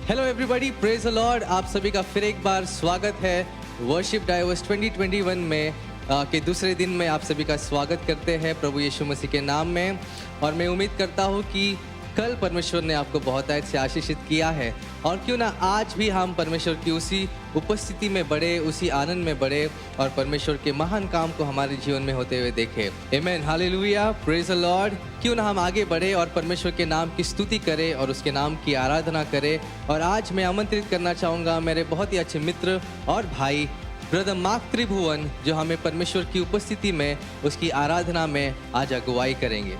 Hello everybody, praise the Lord. आप सभी का फिर एक बार स्वागत है वर्शिप डाइवर्स 2021 में के दूसरे दिन में आप सभी का स्वागत करते हैं प्रभु यीशु मसीह के नाम में। और मैं उम्मीद करता हूँ कि कल परमेश्वर ने आपको बहुत अच्छे आशीषित किया है, और क्यों ना आज भी हम परमेश्वर की उसी उपस्थिति में बढ़े, उसी आनंद में बढ़े और परमेश्वर के महान काम को हमारे जीवन में होते हुए देखें। आमेन, हालेलुया, प्रेज द लॉर्ड। क्यों ना हम आगे बढ़े और परमेश्वर के नाम की स्तुति करें और उसके नाम की आराधना करें। और आज मैं आमंत्रित करना चाहूँगा मेरे बहुत ही अच्छे मित्र और भाई ब्रदर मार्क त्रिभुवन, जो हमें परमेश्वर की उपस्थिति में उसकी आराधना में आज अगुवाई करेंगे।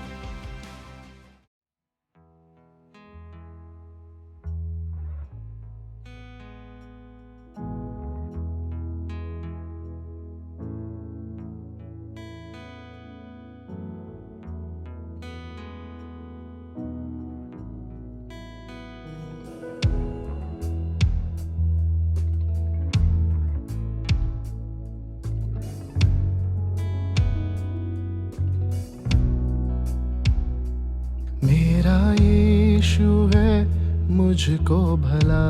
मेरा यीशु है मुझको भला,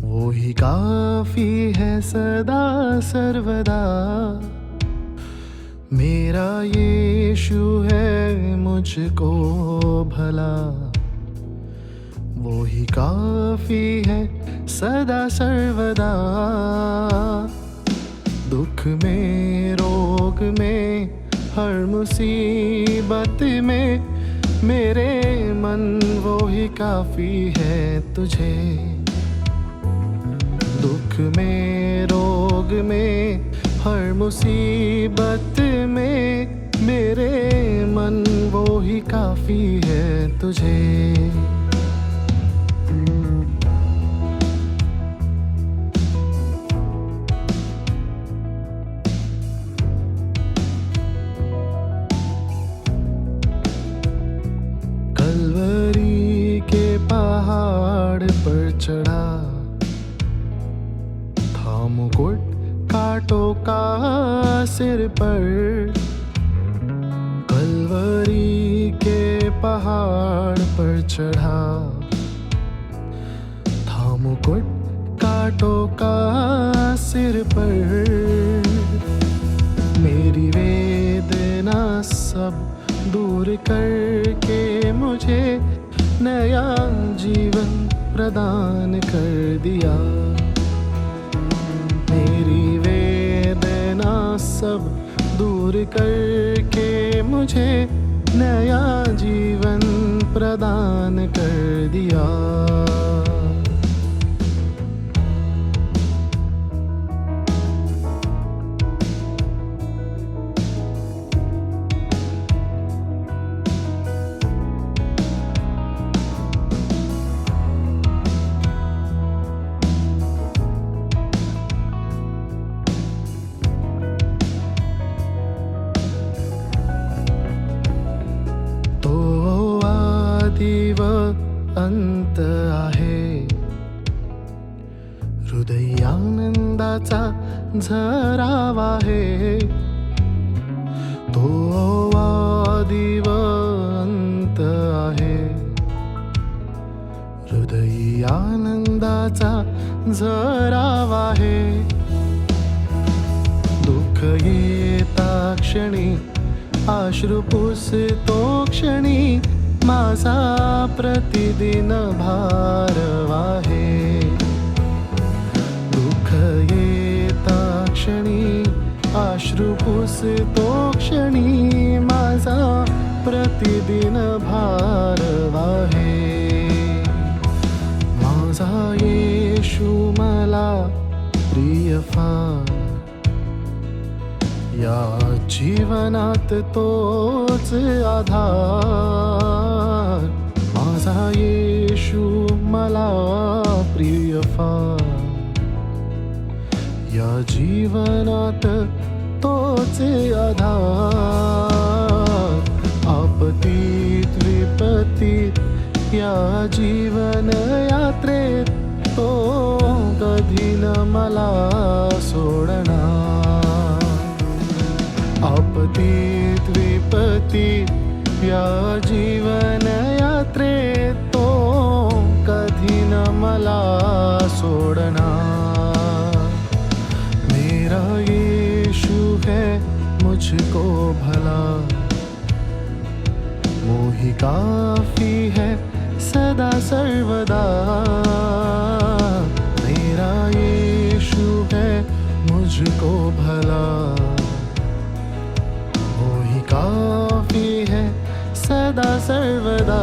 वो ही काफी है सदा सर्वदा। मेरा यीशु है मुझको भला, वो ही काफी है सदा सर्वदा। दुख में, रोग में, हर मुसीबत में मेरे मन वो ही काफी है तुझे। दुख में, रोग में, हर मुसीबत में मेरे मन वो ही काफी है तुझे। कलवरी के पहाड़ पर चढ़ा था मुकुट कांटों का सिर पर। कलवरी के पहाड़ पर चढ़ा था मुकुट कांटों का सिर पर। मेरी वेदना सब दूर करके मुझे नया जीवन प्रदान कर दिया। मेरी वेदना सब दूर करके मुझे नया जीवन प्रदान कर दिया। अंत आहे, हृदयानंदाचा झरावा आहे। तो आदि व अंत आहे, हृदयानंदाचा झरावा आहे। दुःख येता क्षणी, अश्रू पुसतो क्षणी, माझा प्रतिदिन भार आहे। दुःख येता क्षणी, अश्रू पुसतो क्षणी, माझा प्रतिदिन भार आहे। माझा येशू मला प्रिय फार, या जीवनात तोच आधार। माझा येशू मला प्रिय फार, या जीवनात तोच आधार। आपतीत विपत्तीत या जीवन यात्रेत तो कधी न मला सोडणार। आपतीत विपत्तीत या जीवन यात्रेत तो काफी है सदा सर्वदा। मेरा यीशु है मुझको भला, वो ही काफी है सदा सर्वदा।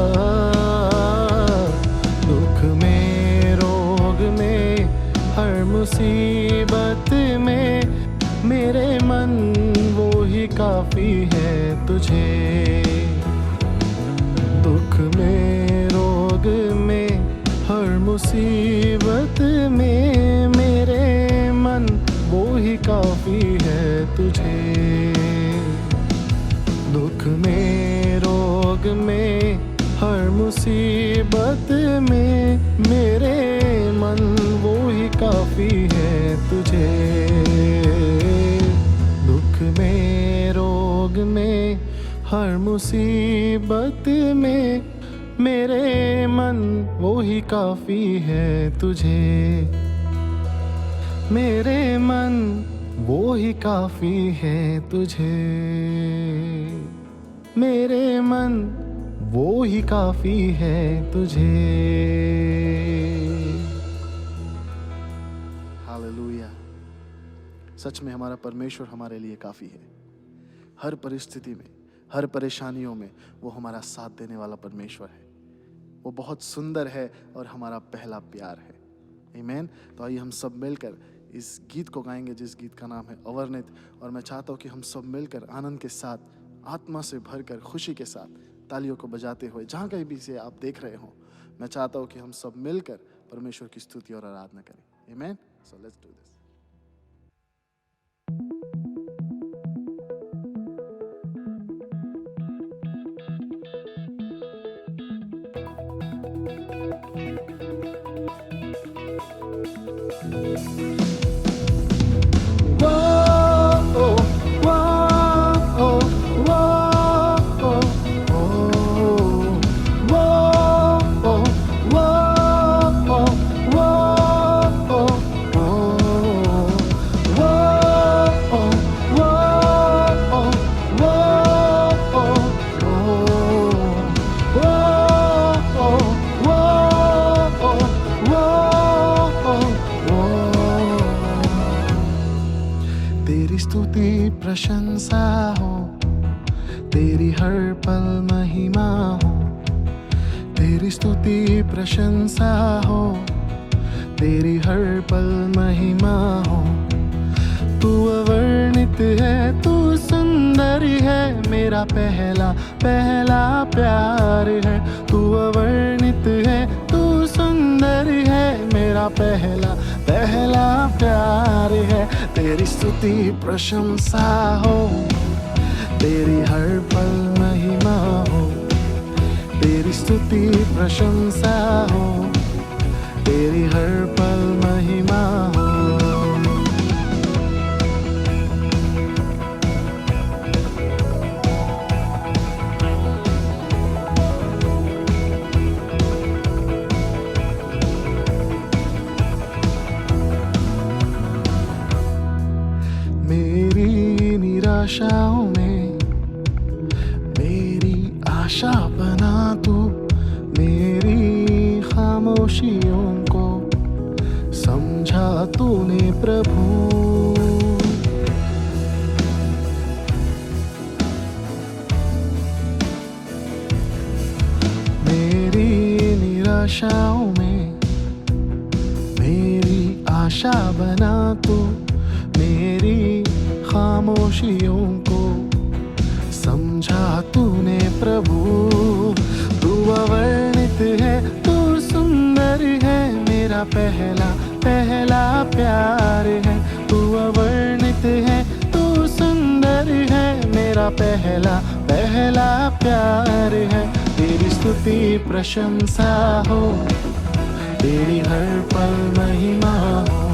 दुख में रोग में हर मुसीबत में मेरे मन वो ही काफी है तुझे। दुख में रोग में हर मुसीबत में मेरे मन वो ही काफी है तुझे। दुख में रोग में हर मुसीबत में मेरे मन वो ही काफी है तुझे। दुख में रोग में हर मुसीबत में मेरे मन वो ही काफी है तुझे। मेरे मन वो ही काफी है तुझे। मेरे मन वो ही काफी है तुझे। हालेलुया। सच में हमारा परमेश्वर हमारे लिए काफी है। हर परिस्थिति में, हर परेशानियों में वो हमारा साथ देने वाला परमेश्वर है। वो बहुत सुंदर है और हमारा पहला प्यार है। आमीन। तो आइए हम सब मिलकर इस गीत को गाएंगे जिस गीत का नाम है अवर्णित। और मैं चाहता हूँ कि हम सब मिलकर आनंद के साथ, आत्मा से भरकर, खुशी के साथ तालियों को बजाते हुए जहाँ कहीं भी से आप देख रहे हो, मैं चाहता हूँ कि हम सब मिलकर परमेश्वर की स्तुति और आराधना करें। आमीन। So let's do this. तेरी स्तुति प्रशंसा हो, तेरी हर पल महिमा हो। तेरी स्तुति प्रशंसा हो, तेरी हर पल महिमा हो। तू अवर्णित है, तू सुंदर है, मेरा पहला पहला प्यार है। तू अवर्णित है, तू सुंदर है, मेरा पहला पहला प्यार है। तेरी स्तुति प्रशंसा हो, तेरी हर पल महिमा हो। तेरी स्तुति प्रशंसा हो, तेरी हर पल महिमा हो। मेरी निराशाओं में मेरी आशा बना तू, मेरी खामोशियों को समझा तूने प्रभु। मेरी निराशाओं में मेरी आशा बना तू, मेरी खामोशियों को समझा तूने प्रभु। तू अवर्णित है, तू सुंदर है, मेरा पहला पहला प्यार है। तू अवर्णित है, तू सुंदर है, मेरा पहला पहला प्यार है। तेरी स्तुति प्रशंसा हो, तेरी हर पल महिमा हो।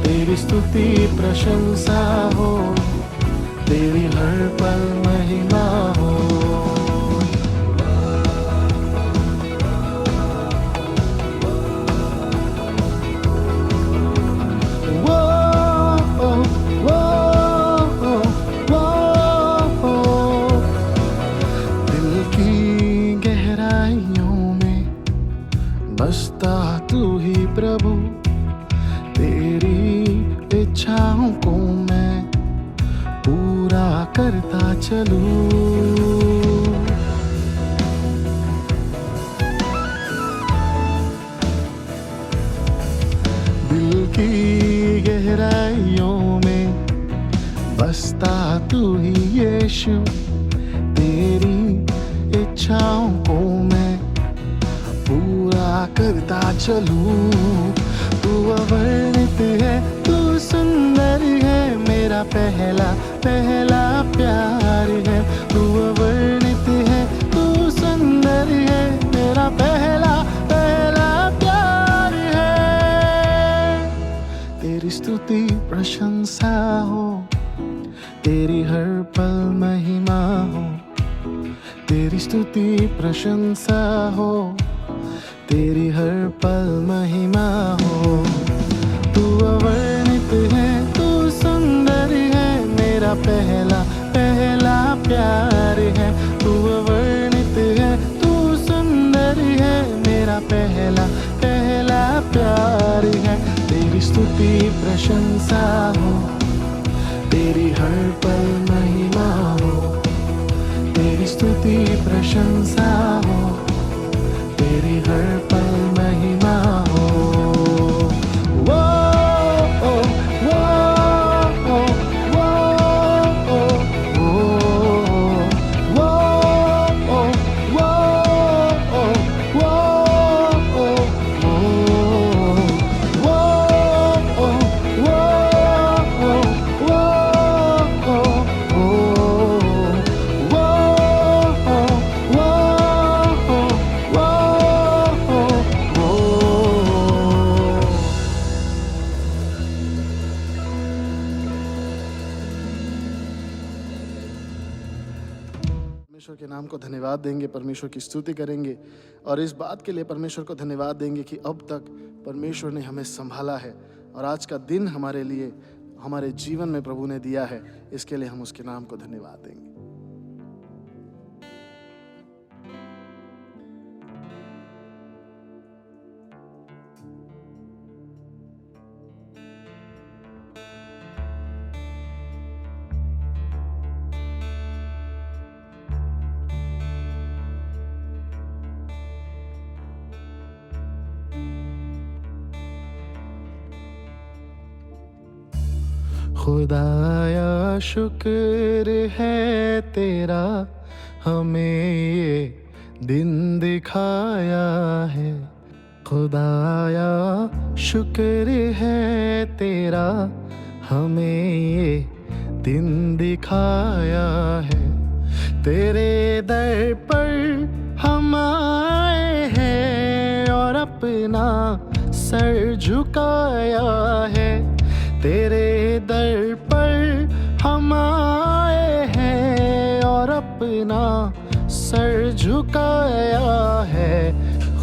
तेरी स्तुति प्रशंसा हो, तेरी हर पल महिमा हो। दिल की बसता तू ही प्रभु, तेरी इच्छाओं को मैं पूरा करता चलूं। दिल की गहराइयों में बसता तू ही यीशु, तेरी इच्छाओं को मैं पूरा करता चलूं। तू अवर्णित है, तू सुंदर है, मेरा पहला पहला प्यार है। तू अवर्णित है, तू सुंदर है, मेरा पहला पहला प्यार है। तेरी स्तुति प्रशंसा हो, तेरी हर पल महिमा हो। तेरी स्तुति प्रशंसा हो, तेरी हर पल महिमा हो। तू अवर्णित है, तू सुंदर है, मेरा पहला पहला प्यार है। तू अवर्णित है, तू सुंदर है, मेरा पहला पहला प्यार है। तेरी स्तुति प्रशंसा हो, तेरी हर पल महिमा हो। तेरी स्तुति प्रशंसा हो, तेरी हर पल महिमा हो। वो ओ वो ओ वो ओ वो वो ओ वो ओ वो ओ वो वो ओ वो परमेश्वर के नाम को धन्यवाद देंगे, परमेश्वर की स्तुति करेंगे और इस बात के लिए परमेश्वर को धन्यवाद देंगे कि अब तक परमेश्वर ने हमें संभाला है और आज का दिन हमारे लिए हमारे जीवन में प्रभु ने दिया है। इसके लिए हम उसके नाम को धन्यवाद देंगे। खुदाया शुक्र है तेरा, हमें ये दिन दिखाया है। खुदाया शुक्र है तेरा, हमें ये दिन दिखाया है। तेरे दर पर हम आए हैं और अपना सर झुकाया है। तेरे दर पर हम आए हैं और अपना सर झुकाया है।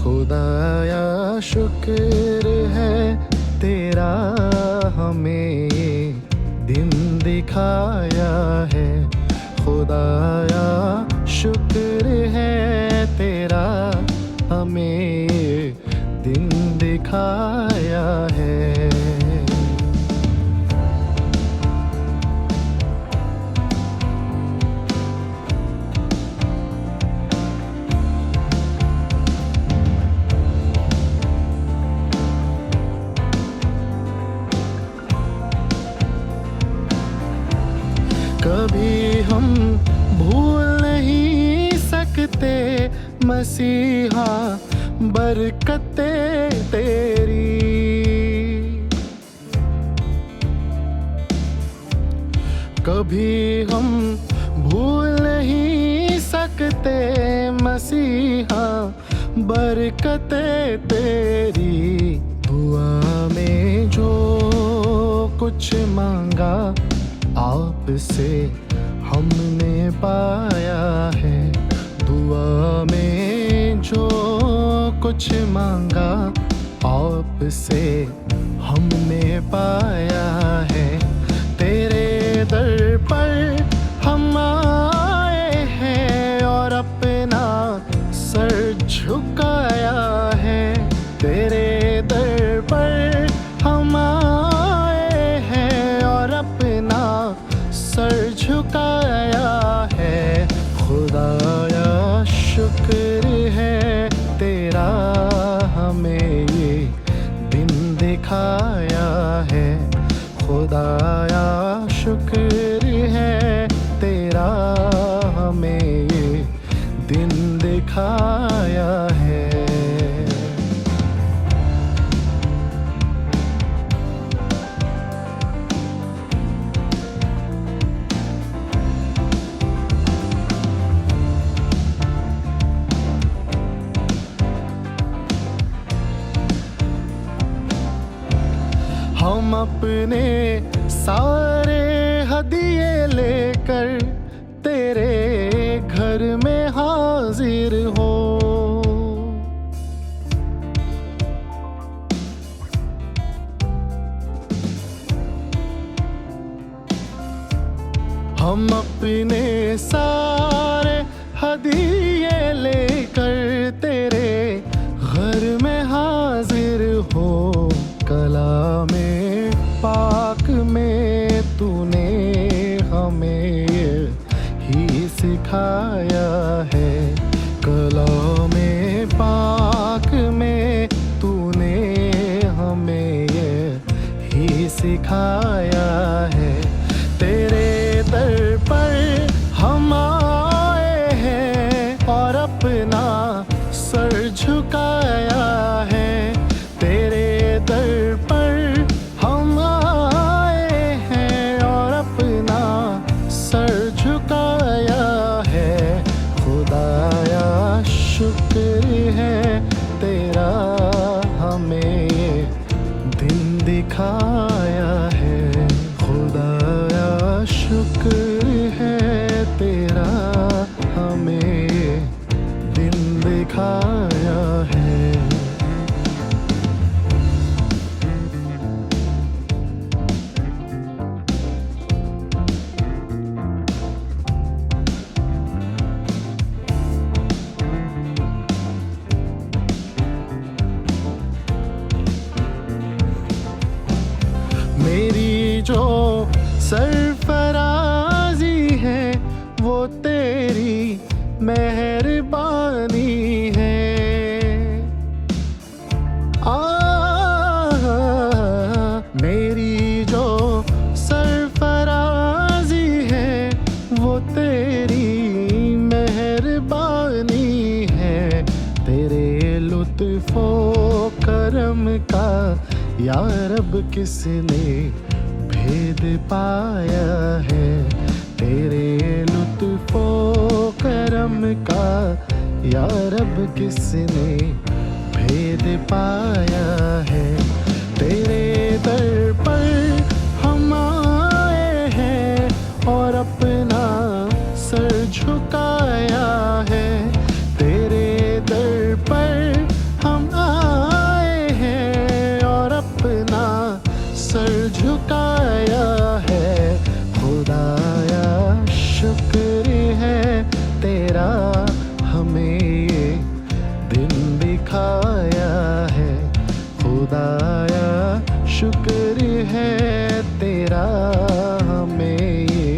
खुदाया शुक्र है तेरा, हमें दिन दिखाया है। खुदाया शुक्र है तेरा, हमें दिन दिखाया है। कभी हम भूल नहीं सकते मसीहा बरकतें तेरी। कभी हम भूल नहीं सकते मसीहा बरकतें तेरी। दुआ में जो कुछ मांगा आपसे हमने पाया है। दुआ में जो कुछ मांगा आपसे हमने पाया है। तेरे दर पर हम आए हैं और अपना सर झुकाया है। तेरे दर पर हम आए हैं और अपना सर झुकाया है। खुदाया शुक्र है तेरा, हमें ये दिन दिखाया है। खुदाया शुक्र है तेरा, हमें ये दिन दिखाया है। हम अपने सारे हदिये लेकर तेरे घर में हाजिर हो। हम अपने सारे हदिये लेकर तेरे घर में हाजिर हो। कलामे पाक में तूने हमें ही सिखाया है। कलामे पाक में तूने हमें ही सिखाया है। तेरे दर पर हम आए हैं और अपना सर झुकाया है। तेरे दर पर हम आए हैं और अपना सर झुकाया है। खुदाया शुक्र है तेरा, हमें ये दिन दिखाया है। खुदाया शुक्र है तेरा, हमें ये दिन दिखाया है। मेरी जो सरफराजी है वो तेरी मेहरबानी है। मेरी जो सरफराजी है वो तेरी मेहरबानी है। तेरे लुत्फ़ो करम का या रब किसने भेद पाया है। तेरे लुत्फ़ो करम का या रब किसने भेद पाया है। तेरे दर पर हम आए हैं और अपना सर झुकाया है। तेरे दर पर हम आए हैं और अपना सर झुकाया है। खुदाया शुक्र है तेरा, हमें ये दिन दिखाया है। खुदाया शुक्र है तेरा, हमें ये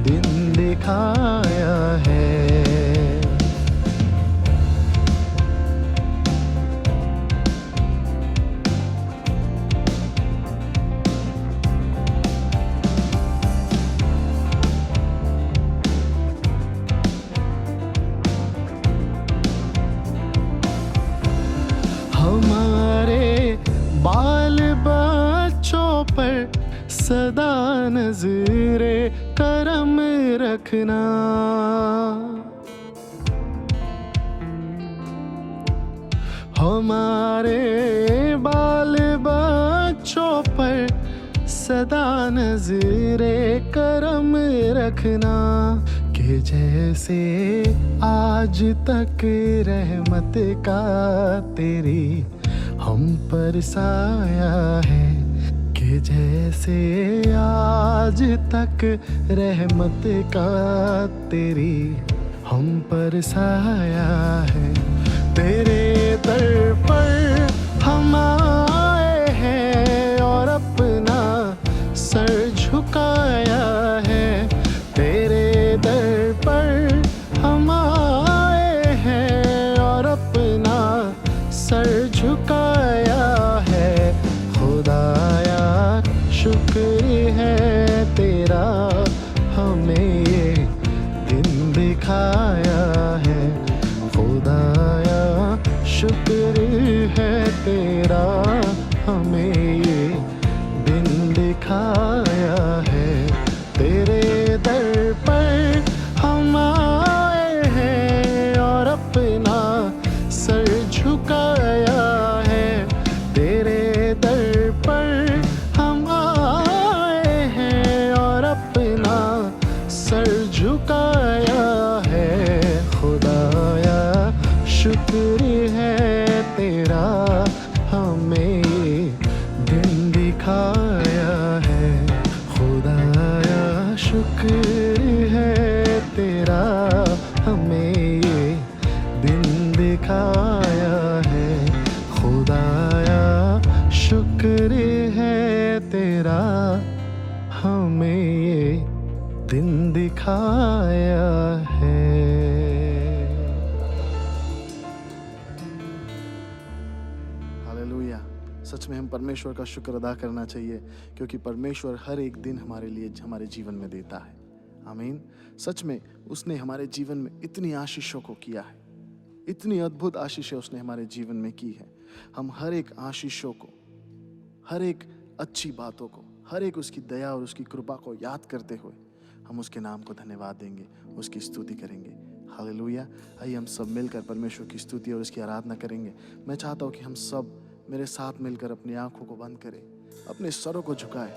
दिन दिखाया है। हमारे बाल बच्चों पर सदा नज़रे करम रखना। हमारे बाल बच्चों पर सदा नज़रे करम रखना। कि जैसे आज तक रहमत का तेरी हम पर साया है। कि जैसे आज तक रहमत का तेरी हम पर साया है। तेरे दर पर झुकाया है। खुदाया शुक्र है तेरा, हमें ये दिन दिखाया है। खुदाया शुक्र है तेरा, हमें ये दिन दिखाया है। तेरे दर पर हम आए हैं और अपना सर झुकाया है। तेरे दर पर हम आए हैं और अपना सर झुकाया है। खुदाया शुक्र है तेरा, हमें ये दिन दिखाया है। खुदाया शुक्र है तेरा, हमें ये दिन दिखाया है। खुदाया शुक्र है तेरा, हमें ये दिन दिखाया है। हालेलुया। सच में हम परमेश्वर का शुक्र अदा करना चाहिए, क्योंकि परमेश्वर हर एक दिन हमारे लिए हमारे जीवन में देता है। आमीन। सच में उसने हमारे जीवन में इतनी आशीषों को किया है, इतनी अद्भुत आशीषें उसने हमारे जीवन में की है। हम हर एक आशीषों को, हर एक अच्छी बातों को, हर एक उसकी दया और उसकी कृपा को याद करते हुए हम उसके नाम को धन्यवाद देंगे, उसकी स्तुति करेंगे। हालेलुया। आइए हम सब मिलकर परमेश्वर की स्तुति और उसकी आराधना करेंगे। मैं चाहता हूँ कि हम सब मेरे साथ मिलकर अपनी आंखों को बंद करें, अपने सरों को झुकाएं,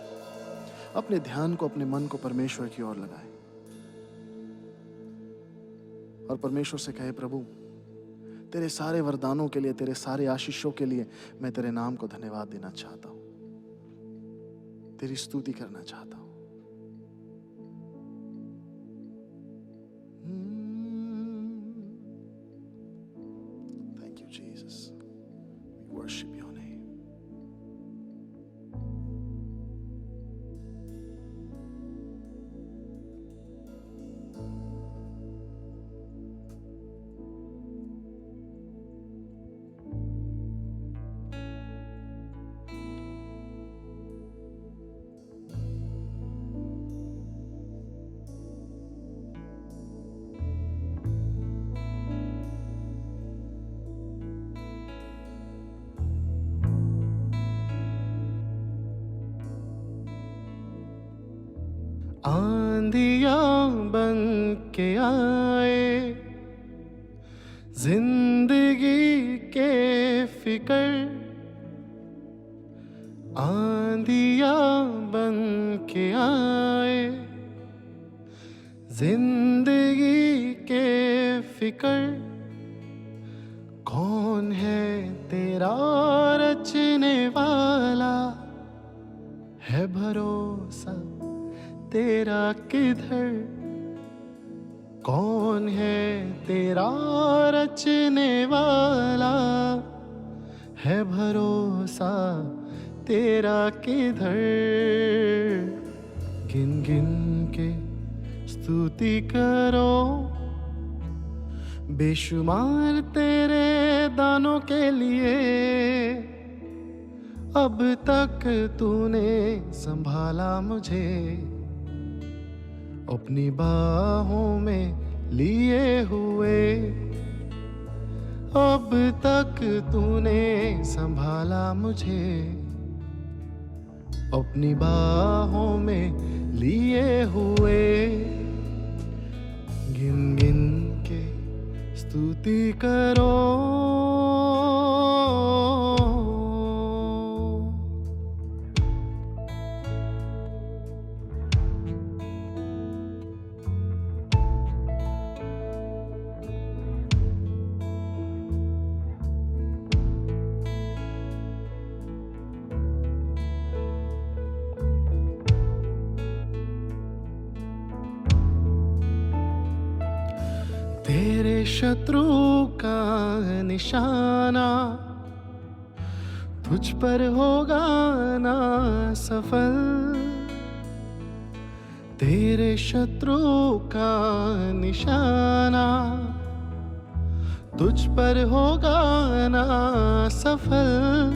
अपने ध्यान को, अपने मन को परमेश्वर की ओर लगाएं और परमेश्वर से कहे, प्रभु तेरे सारे वरदानों के लिए, तेरे सारे आशीषों के लिए मैं तेरे नाम को धन्यवाद देना चाहता हूँ, तेरी स्तुति करना चाहता हूँ। Thank you, Jesus. We worship your name. आंधियां बन के आए जिंदगी के फिकर, आंधियां बन के आए जिंदगी के फिकर। कौन है तेरा रचने वाला, है भरोसा तेरा किधर। कौन है तेरा रचने वाला, है भरोसा तेरा किधर। गिन गिन के स्तुति करो, बेशुमार तेरे दानों के लिए। अब तक तूने संभाला मुझे, अपनी बाहों में लिए हुए। अब तक तूने संभाला मुझे, अपनी बाहों में लिए हुए। गिन गिन के स्तुति करो, तेरे शत्रु का निशाना तुझ पर होगा ना सफल। तेरे शत्रु का निशाना तुझ पर होगा ना सफल।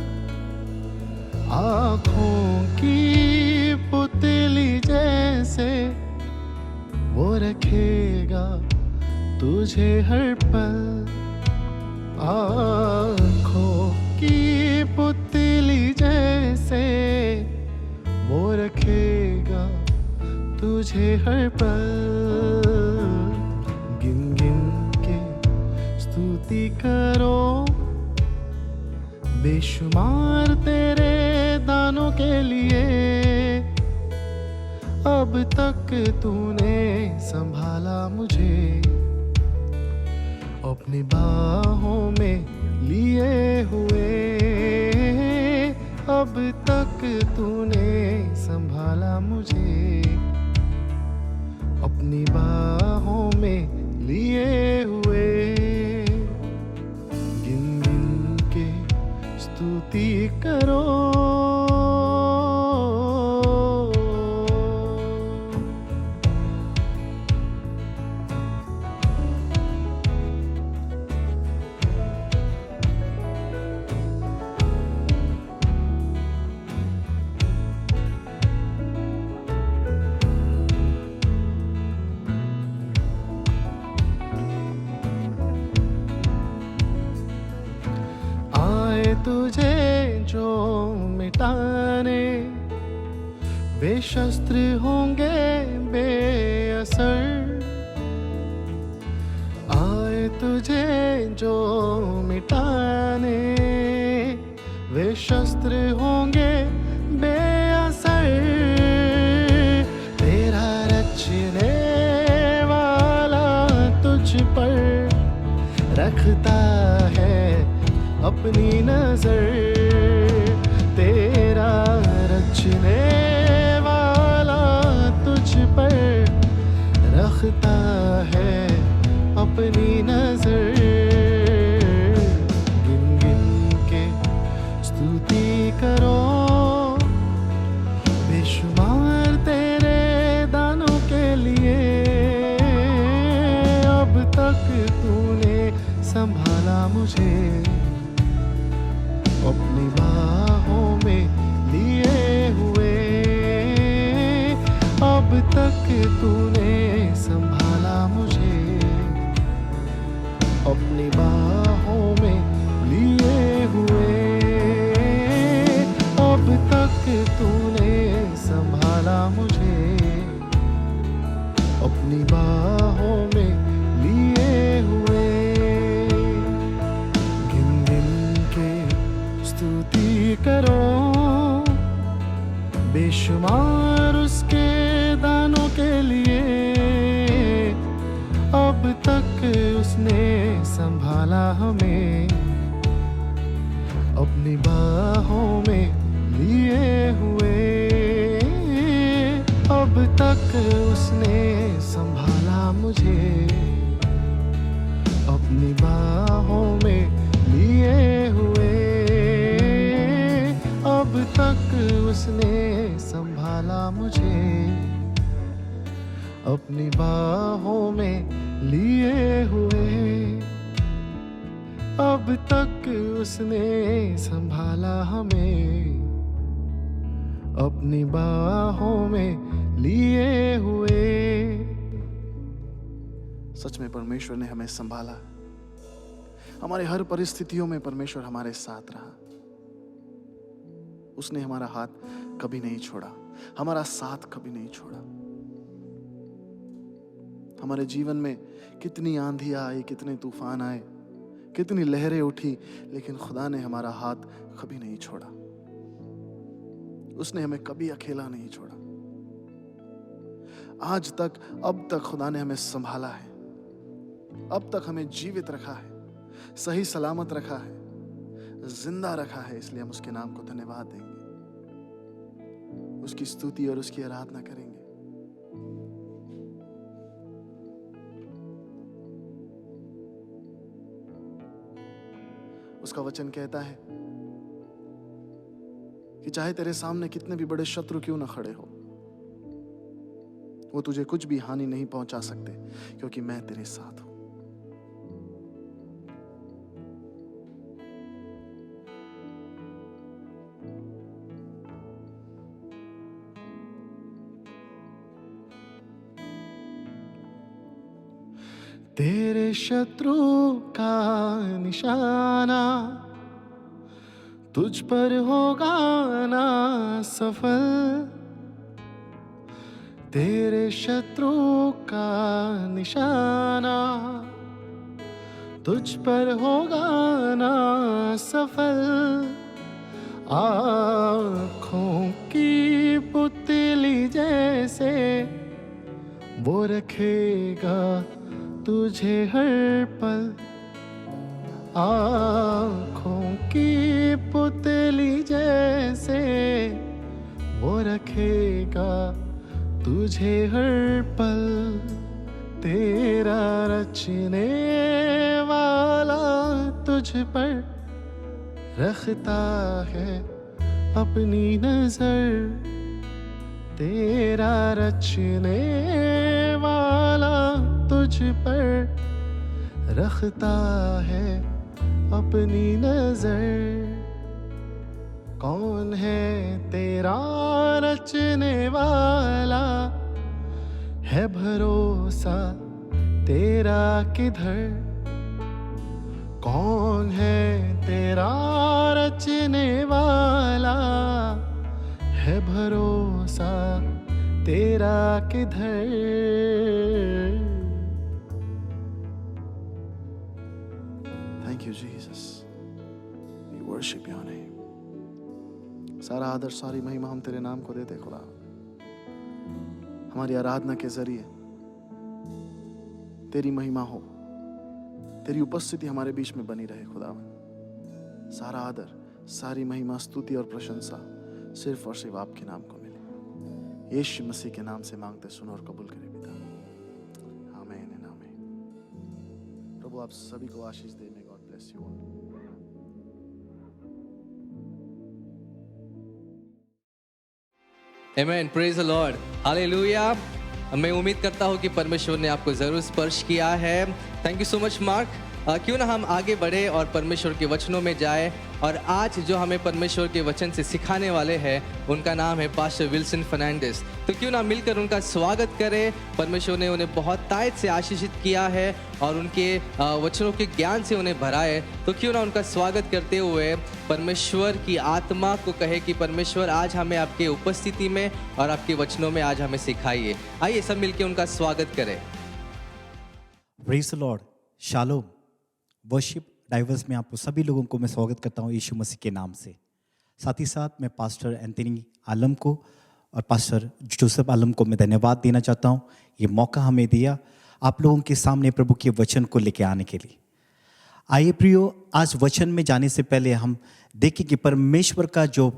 आँखों की पुतली जैसे वो रखेगा तुझे हर पल। आँखों की पुतली जैसे वो रखेगा तुझे हर पल। गिन गिन के स्तुति करो, बेशुमार तेरे दानों के लिए। अब तक तूने संभाला मुझे, अपनी बाहों में लिए हुए। अब तक तूने संभाला मुझे, अपनी बाहों में लिए हुए। गिन गिन के स्तुति करो। तुझे जो मिटाने वे शस्त्र होंगे बेअसर। आए तुझे जो मिटाने वे शस्त्र होंगे बेअसर। तेरा रचने वाला तुझ पर रखता है अपनी नजर। तेरा रचने वाला तुझ पर रखता है अपनी नजर। गिन गिन के स्तुति करो, बेशुमार तेरे दानों के लिए। अब तक तूने संभाला मुझे, अपनी बाहों में लिए हुए। अब तक तूने संभाला मुझे, अपनी बाहों में लिए हुए। अब तक तूने संभाला मुझे, अपनी बाहों में लिए हुए। गिन गिन के स्तुति करो, बेशुमार उसके दानों के लिए। अब तक उसने संभाला हमें, अपनी बाहों में लिए हुए। अब तक उसने संभाला मुझे, अपनी बाहों में लिए हुए। अब तक उसने संभाला मुझे, अपनी बाहों में लिए हुए। अब तक उसने संभाला हमें, अपनी बाहों में लिए हुए। सच में परमेश्वर ने हमें संभाला। हमारे हर परिस्थितियों में परमेश्वर हमारे साथ रहा। उसने हमारा हाथ कभी नहीं छोड़ा, हमारा साथ कभी नहीं छोड़ा। हमारे जीवन में कितनी आंधियां आई, कितने तूफान आए, कितनी लहरें उठी, लेकिन खुदा ने हमारा हाथ कभी नहीं छोड़ा। उसने हमें कभी अकेला नहीं छोड़ा। आज तक, अब तक खुदा ने हमें संभाला है। अब तक हमें जीवित रखा है, सही सलामत रखा है, जिंदा रखा है। इसलिए हम उसके नाम को धन्यवाद देंगे, उसकी स्तुति और उसकी आराधना करेंगे। उसका वचन कहता है कि चाहे तेरे सामने कितने भी बड़े शत्रु क्यों ना खड़े हो, वो तुझे कुछ भी हानि नहीं पहुंचा सकते, क्योंकि मैं तेरे साथ हूं। तेरे शत्रु का निशाना तुझ पर होगा ना सफल। तेरे शत्रु का निशाना तुझ पर होगा ना सफल। आँखों की पुतली जैसे वो रखेगा तुझे हर पल। आँखों की पुतली जैसे वो रखेगा तुझे हर पल। तेरा रचने वाला तुझ पर रखता है अपनी नजर। तेरा रचने वाला तुझ पर रखता है अपनी नजर। कौन है तेरा रचने वाला, है भरोसा तेरा किधर। कौन है तेरा रचने वाला, है भरोसा तेरा किधर। Thank you Jesus, we worship your name. सारा आदर सारी महिमा हम तेरे नाम को देते खुदा। हमारी आराधना के जरिए तेरी महिमा हो, तेरी उपस्थिति हमारे बीच में बनी रहे खुदा। सारा आदर सारी महिमा स्तुति और प्रशंसा सिर्फ और सिर्फ आपके नाम को मिले। यीशु मसीह के नाम से मांगते सुनो और कबूल करें पिता। आमीन एंड आमीन। प्रभु आप सभी को आशीष दे। May God bless you all. Amen, praise the Lord, hallelujah. मैं उम्मीद करता हूँ कि परमेश्वर ने आपको ज़रूर स्पर्श किया है। Thank you so much mark. क्यों ना हम आगे बढ़े और परमेश्वर के वचनों में जाए। और आज जो हमें परमेश्वर के वचन से सिखाने वाले हैं उनका नाम है पास्टर विल्सन फर्नांडिस। तो क्यों ना मिलकर उनका स्वागत करें। परमेश्वर ने उन्हें बहुत तायत से आशीषित किया है और उनके वचनों के ज्ञान से उन्हें भरा है। तो क्यों ना उनका स्वागत करते हुए परमेश्वर की आत्मा को कहे कि परमेश्वर आज हमें आपके उपस्थिति में और आपके वचनों में आज हमें सिखाइए। आइए सब मिलकर उनका स्वागत करें। Praise the Lord, shalom. Worship diverse में आपको सभी लोगों को मैं स्वागत करता हूँ यीशु मसीह के नाम से। साथ ही साथ मैं पास्टर एंथनी आलम को और पास्टर जोसेफ आलम को मैं धन्यवाद देना चाहता हूँ, ये मौका हमें दिया आप लोगों के सामने प्रभु के वचन को लेके आने के लिए। आइए प्रियो, आज वचन में जाने से पहले हम देखें कि परमेश्वर का जो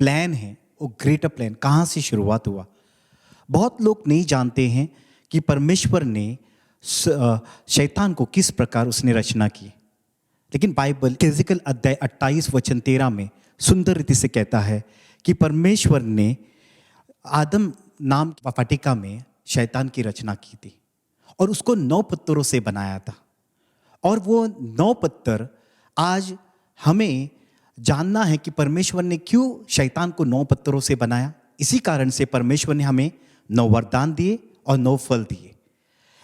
प्लान है वो ग्रेटर प्लान कहाँ से शुरुआत हुआ। बहुत लोग नहीं जानते हैं कि परमेश्वर ने शैतान को किस प्रकार उसने रचना की। लेकिन बाइबल एजेकियल अध्याय 28 वचन 13 में सुंदर रीति से कहता है कि परमेश्वर ने आदम नाम की वाटिका में शैतान की रचना की थी और उसको 9 पत्थरों से बनाया था। और वो 9 पत्थर आज हमें जानना है कि परमेश्वर ने क्यों शैतान को 9 पत्थरों से बनाया। इसी कारण से परमेश्वर ने हमें 9 वरदान दिए और 9 फल दिए।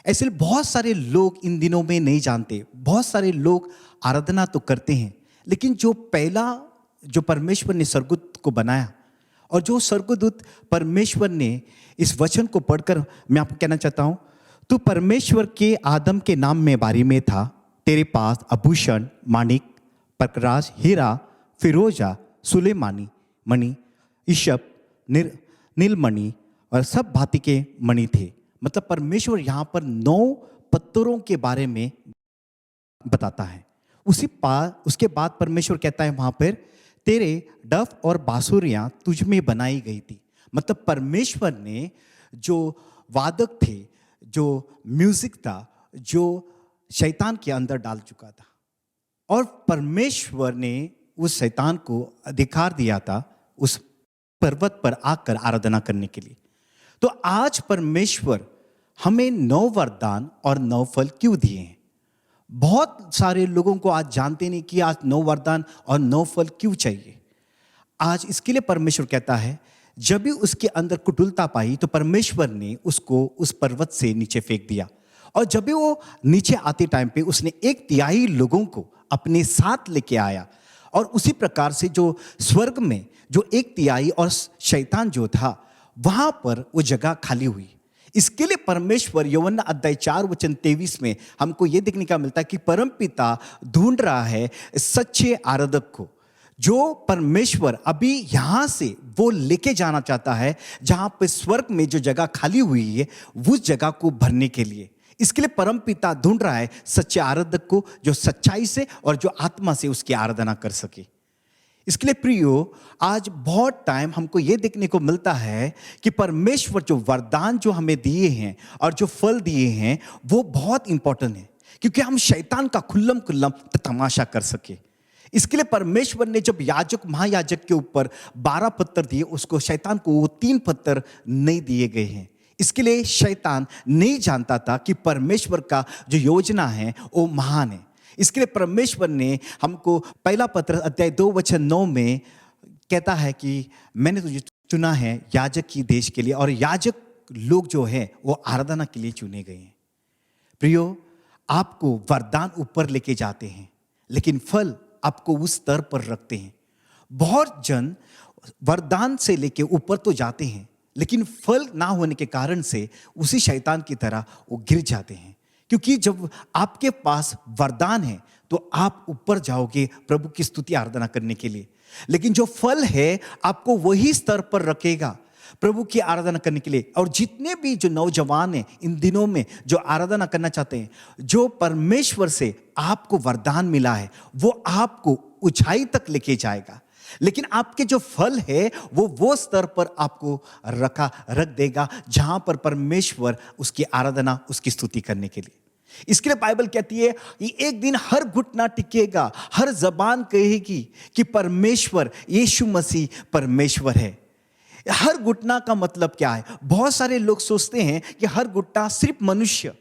ऐसे बहुत सारे लोग इन दिनों में नहीं जानते। बहुत सारे लोग आराधना तो करते हैं, लेकिन जो पहला जो परमेश्वर ने स्वर्गदूत को बनाया और जो स्वर्गदूत परमेश्वर ने इस वचन को पढ़कर मैं आपको कहना चाहता हूँ, तो परमेश्वर के आदम के नाम में बारी में था, तेरे पास आभूषण, माणिक, प्रकाश, हीरा, फिरोजा, सुलेमानी मणि, ईशप, नीलमणि और सब भांति के मणि थे। मतलब परमेश्वर यहाँ पर 9 पत्थरों के बारे में बताता है। उसके बाद परमेश्वर कहता है वहाँ पर तेरे डफ और बांसुरियाँ तुझ में बनाई गई थी। मतलब परमेश्वर ने जो वादक थे, जो म्यूजिक था, जो शैतान के अंदर डाल चुका था, और परमेश्वर ने उस शैतान को अधिकार दिया था उस पर्वत पर आकर आराधना करने के लिए। तो आज परमेश्वर हमें 9 वरदान और 9 फल क्यों दिए हैं। बहुत सारे लोगों को आज जानते नहीं कि आज 9 वरदान और 9 फल क्यों चाहिए। आज इसके लिए परमेश्वर कहता है, जब भी उसके अंदर कुटिलता पाई तो परमेश्वर ने उसको उस पर्वत से नीचे फेंक दिया और जब भी वो नीचे आते टाइम पे उसने 1/3 लोगों को अपने साथ लेके आया। और उसी प्रकार से जो स्वर्ग में जो 1/3 और शैतान जो था, वहां पर वो जगह खाली हुई। इसके लिए परमेश्वर यूहन्ना अध्याय 4:23 में हमको ये देखने का मिलता है कि परमपिता ढूंढ रहा है सच्चे आराधक को, जो परमेश्वर अभी यहां से वो लेके जाना चाहता है, जहां पे स्वर्ग में जो जगह खाली हुई है उस जगह को भरने के लिए। इसके लिए परमपिता ढूंढ रहा है सच्चे आराधक को, जो सच्चाई से और जो आत्मा से उसकी आराधना कर सके। इसके लिए प्रियो, आज बहुत टाइम हमको ये देखने को मिलता है कि परमेश्वर जो वरदान जो हमें दिए हैं और जो फल दिए हैं वो बहुत इंपॉर्टेंट है, क्योंकि हम शैतान का खुल्लम तमाशा कर सके। इसके लिए परमेश्वर ने जब याजक महायाजक के ऊपर 12 पत्थर दिए, उसको शैतान को वो 3 पत्थर नहीं दिए गए हैं। इसके लिए शैतान नहीं जानता था कि परमेश्वर का जो योजना है वो महान है। इसके लिए परमेश्वर ने हमको पहला पत्र अध्याय 2:9 में कहता है कि मैंने तुझे चुना है याजक की देश के लिए, और याजक लोग जो है वो आराधना के लिए चुने गए हैं। प्रियो, आपको वरदान ऊपर लेके जाते हैं, लेकिन फल आपको उस स्तर पर रखते हैं। बहुत जन वरदान से लेके ऊपर तो जाते हैं, लेकिन फल ना होने के कारण से उसी शैतान की तरह वो गिर जाते हैं। क्योंकि जब आपके पास वरदान है तो आप ऊपर जाओगे प्रभु की स्तुति आराधना करने के लिए, लेकिन जो फल है आपको वही स्तर पर रखेगा प्रभु की आराधना करने के लिए। और जितने भी जो नौजवान हैं इन दिनों में जो आराधना करना चाहते हैं, जो परमेश्वर से आपको वरदान मिला है वो आपको ऊंचाई तक लेके जाएगा, लेकिन आपके जो फल है वो स्तर पर आपको रख देगा जहां पर परमेश्वर उसकी आराधना उसकी स्तुति करने के लिए। इसके लिए बाइबल कहती है कि एक दिन हर घुटना टिकेगा, हर जबान कहेगी कि परमेश्वर यीशु मसीह परमेश्वर है। हर घुटना का मतलब क्या है? बहुत सारे लोग सोचते हैं कि हर घुटना सिर्फ मनुष्य,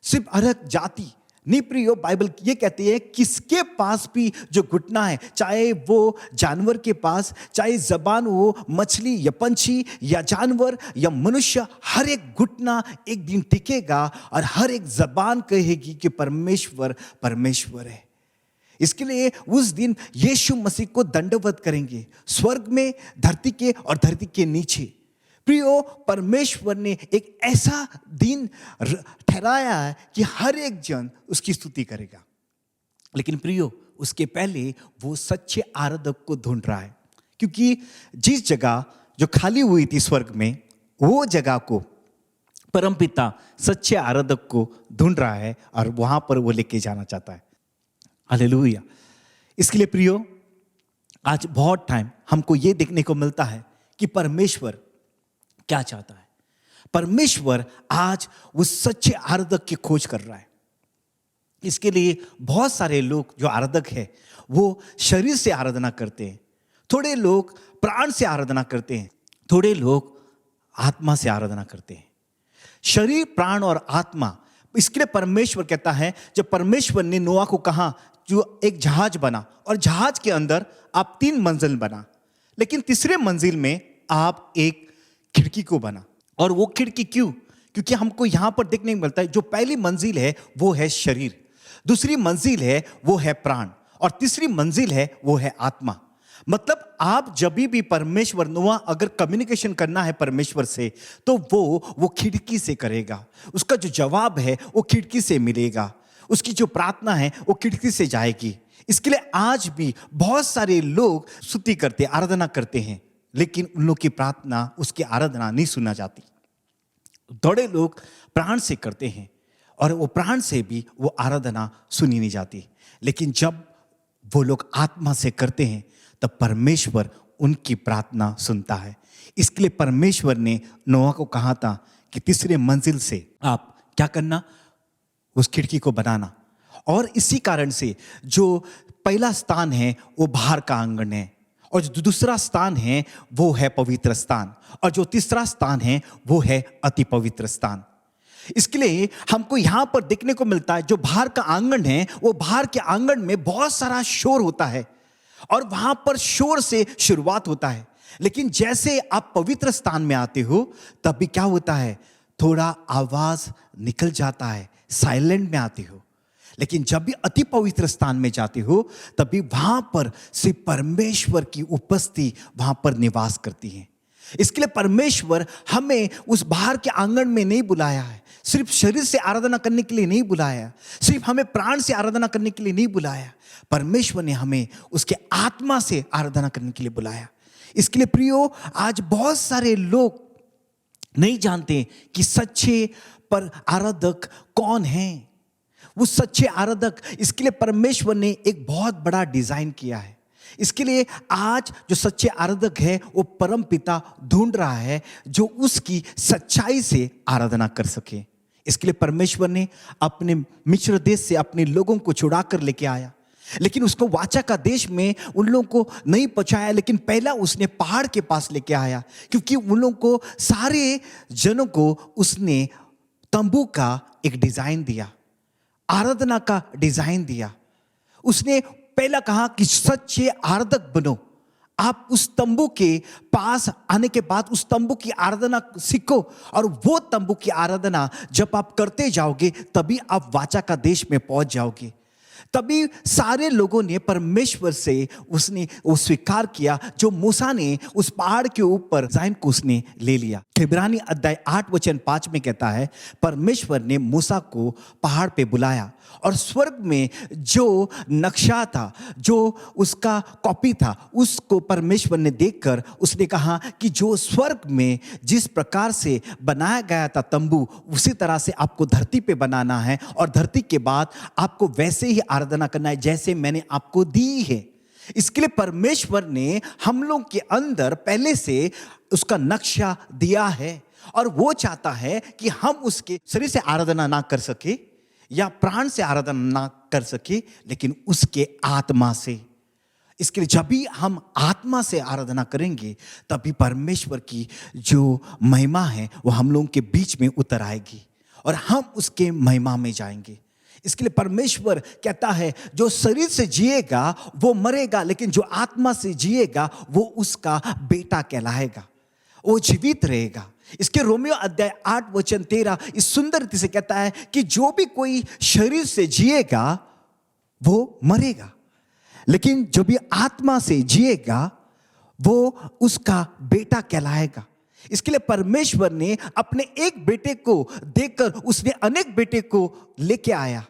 सिर्फ अलग जाति। नहीं प्रियो, बाइबल ये कहती है किसके पास भी जो घुटना है, चाहे वो जानवर के पास, चाहे जबान वो मछली या पंछी या जानवर या मनुष्य, हर एक घुटना एक दिन टिकेगा और हर एक जबान कहेगी कि परमेश्वर परमेश्वर है। इसके लिए उस दिन यीशु मसीह को दंडवत करेंगे, स्वर्ग में, धरती के और धरती के नीचे। प्रियो, परमेश्वर ने एक ऐसा दिन ठहराया है कि हर एक जन उसकी स्तुति करेगा। लेकिन प्रियो, उसके पहले वो सच्चे आराधक को ढूंढ रहा है, क्योंकि जिस जगह जो खाली हुई थी स्वर्ग में, वो जगह को परमपिता सच्चे आराधक को ढूंढ रहा है और वहां पर वो लेके जाना चाहता है। हालेलुया। इसके लिए प्रियो, आज बहुत टाइम हमको ये देखने को मिलता है कि परमेश्वर क्या चाहता है। परमेश्वर आज उस सच्चे आराधक की खोज कर रहा है। इसके लिए बहुत सारे लोग जो आराधक है वो शरीर से आराधना करते हैं, थोड़े लोग प्राण से आराधना करते हैं, थोड़े लोग आत्मा से आराधना करते हैं। शरीर, प्राण और आत्मा, इसके लिए परमेश्वर कहता है, जब परमेश्वर ने नोआ को कहा जो एक जहाज बना और जहाज के अंदर आप 3 मंजिल बना, लेकिन तीसरे मंजिल में आप एक खिड़की को बना। और वो खिड़की क्यों? क्योंकि हमको यहां पर देखने को मिलता है जो पहली मंजिल है वो है शरीर, दूसरी मंजिल है वो है प्राण, और तीसरी मंजिल है वो है आत्मा। मतलब आप जब भी परमेश्वर, नोआ अगर कम्युनिकेशन करना है परमेश्वर से तो वो खिड़की से करेगा। उसका जो जवाब है वो खिड़की से मिलेगा, उसकी जो प्रार्थना है वो खिड़की से जाएगी। इसके लिए आज भी बहुत सारे लोग स्तुति करते, आराधना करते हैं, लेकिन उन लोग की प्रार्थना, उसकी आराधना नहीं सुना जाती। थोड़े लोग प्राण से करते हैं और वो प्राण से भी वो आराधना सुनी नहीं जाती, लेकिन जब वो लोग आत्मा से करते हैं तब परमेश्वर उनकी प्रार्थना सुनता है। इसके लिए परमेश्वर ने नोआ को कहा था कि तीसरे मंजिल से आप क्या करना, उस खिड़की को बनाना। और इसी कारण से जो पहला स्थान है वो बाहर का आंगन है, और जो दूसरा स्थान है वो है पवित्र स्थान, और जो तीसरा स्थान है वो है अति पवित्र स्थान। इसके लिए हमको यहां पर देखने को मिलता है जो बाहर का आंगन है, वो बाहर के आंगन में बहुत सारा शोर होता है और वहां पर शोर से शुरुआत होता है, लेकिन जैसे आप पवित्र स्थान में आते हो तभी क्या होता है, थोड़ा आवाज निकल जाता है, साइलेंट में आते हो, लेकिन जब भी अति पवित्र स्थान में जाते हो तभी वहां पर सिर्फ परमेश्वर की उपस्थिति वहां पर निवास करती है। इसके लिए परमेश्वर हमें उस बाहर के आंगन में नहीं बुलाया है, सिर्फ शरीर से आराधना करने के लिए नहीं बुलाया, सिर्फ हमें प्राण से आराधना करने के लिए नहीं बुलाया, परमेश्वर ने हमें उसके आत्मा से आराधना करने के लिए बुलाया। इसके लिए प्रियो, आज बहुत सारे लोग नहीं जानते कि सच्चे पर आराधक कौन हैं, वो सच्चे आराधक। इसके लिए परमेश्वर ने एक बहुत बड़ा डिजाइन किया है। इसके लिए आज जो सच्चे आराधक है वो परम पिता ढूंढ रहा है जो उसकी सच्चाई से आराधना कर सके। इसके लिए परमेश्वर ने अपने मिस्र देश से अपने लोगों को छुड़ा कर लेके आया, लेकिन उसको वाचा का देश में उन लोगों को नहीं पहुंचाया, लेकिन पहला उसने पहाड़ के पास लेके आया, क्योंकि उन लोगों को सारे जनों को उसने तंबू का एक डिजाइन दिया, आराधना का डिजाइन दिया। उसने पहला कहा कि सच्चे आराधक बनो। आप उस तंबू के पास आने के बाद उस तंबू की आराधना सीखो, और वो तंबू की आराधना जब आप करते जाओगे तभी आप वाचा का देश में पहुंच जाओगे। तभी सारे लोगों ने परमेश्वर से उसने वो स्वीकार किया जो मूसा ने उस पहाड़ के ऊपर डिजाइन को उसने ले लिया। इब्रानी अध्याय 8 वचन 5 में कहता है, परमेश्वर ने मूसा को पहाड़ पे बुलाया और स्वर्ग में जो नक्शा था, जो उसका कॉपी था, उसको परमेश्वर ने देखकर उसने कहा कि जो स्वर्ग में जिस प्रकार से बनाया गया था तंबू, उसी तरह से आपको धरती पे बनाना है, और धरती के बाद आपको वैसे ही आराधना करना है जैसे मैंने आपको दी है। इसके लिए परमेश्वर ने हम लोग के अंदर पहले से उसका नक्शा दिया है, और वो चाहता है कि हम उसके शरीर से आराधना ना कर सके या प्राण से आराधना ना कर सके, लेकिन उसके आत्मा से। इसके लिए जब भी हम आत्मा से आराधना करेंगे तभी परमेश्वर की जो महिमा है वो हम लोगों के बीच में उतर आएगी और हम उसके महिमा में जाएंगे। इसके लिए परमेश्वर कहता है जो शरीर से जिएगा वो मरेगा, लेकिन जो आत्मा से जिएगा वो उसका बेटा कहलाएगा, वो जीवित रहेगा। इसके रोमियो अध्याय 8 वचन 13 इस सुंदर रीति से कहता है कि जो भी कोई शरीर से जिएगा वो मरेगा, लेकिन जो भी आत्मा से जिएगा वो उसका बेटा कहलाएगा। इसके लिए परमेश्वर ने अपने एक बेटे को देकर उसने अनेक बेटे को लेके आया।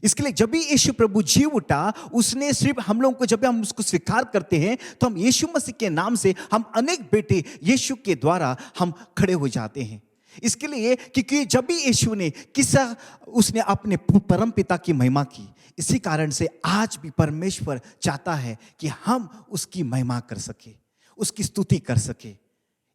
इसके लिए जब भी यीशु प्रभु जी उठा, उसने सिर्फ हम लोगों को, जब हम उसको स्वीकार करते हैं तो हम यीशु मसीह के नाम से हम अनेक बेटे यीशु के द्वारा हम खड़े हो जाते हैं। इसके लिए क्योंकि जब भी यीशु ने किस्सा उसने अपने परम पिता की महिमा की, इसी कारण से आज भी परमेश्वर चाहता है कि हम उसकी महिमा कर सके, उसकी स्तुति कर सके।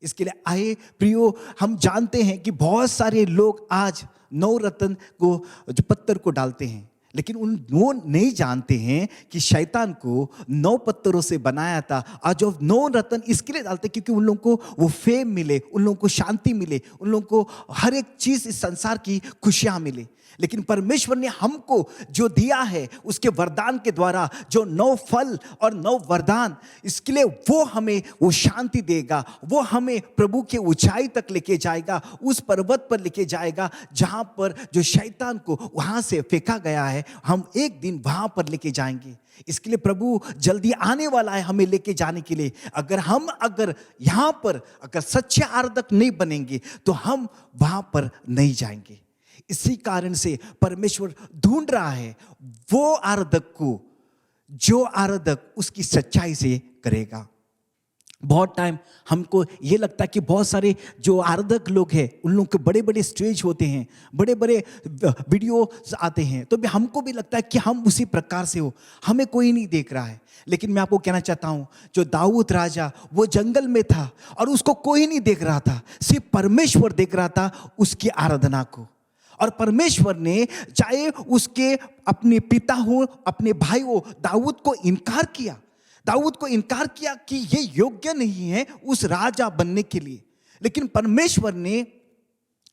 इसके लिए आए प्रियो, हम जानते हैं कि बहुत सारे लोग आज 9 रत्न को जो पत्थर को डालते हैं, लेकिन वो नहीं जानते हैं कि शैतान को 9 पत्थरों से बनाया था। आज जो 9 रत्न इसके लिए डालते क्योंकि उन लोगों को वो फेम मिले, उन लोगों को शांति मिले, उन लोगों को हर एक चीज इस संसार की खुशियां मिले। लेकिन परमेश्वर ने हमको जो दिया है उसके वरदान के द्वारा, जो 9 फल और 9 वरदान, इसके लिए वो हमें वो शांति देगा, वो हमें प्रभु के ऊंचाई तक लेके जाएगा, उस पर्वत पर लेके जाएगा जहां पर जो शैतान को वहां से फेंका गया है, हम एक दिन वहां पर लेके जाएंगे। इसके लिए प्रभु जल्दी आने वाला है हमें लेके जाने के लिए। अगर यहां पर अगर सच्चे आराधक नहीं बनेंगे तो हम वहां पर नहीं जाएंगे। इसी कारण से परमेश्वर ढूंढ रहा है वो आराधक को जो आराधक उसकी सच्चाई से करेगा। बहुत टाइम हमको ये लगता है कि बहुत सारे जो आराधक लोग हैं उन लोगों के बड़े बड़े स्टेज होते हैं, बड़े बड़े वीडियो आते हैं, तो भी हमको भी लगता है कि हम उसी प्रकार से हो, हमें कोई नहीं देख रहा है। लेकिन मैं आपको कहना चाहता हूं, जो दाऊद राजा वो जंगल में था और उसको कोई नहीं देख रहा था, सिर्फ परमेश्वर देख रहा था उसकी आराधना को। और परमेश्वर ने चाहे उसके अपने पिता हो, अपने भाई हो, दाऊद को इनकार किया कि ये योग्य नहीं है उस राजा बनने के लिए। लेकिन परमेश्वर ने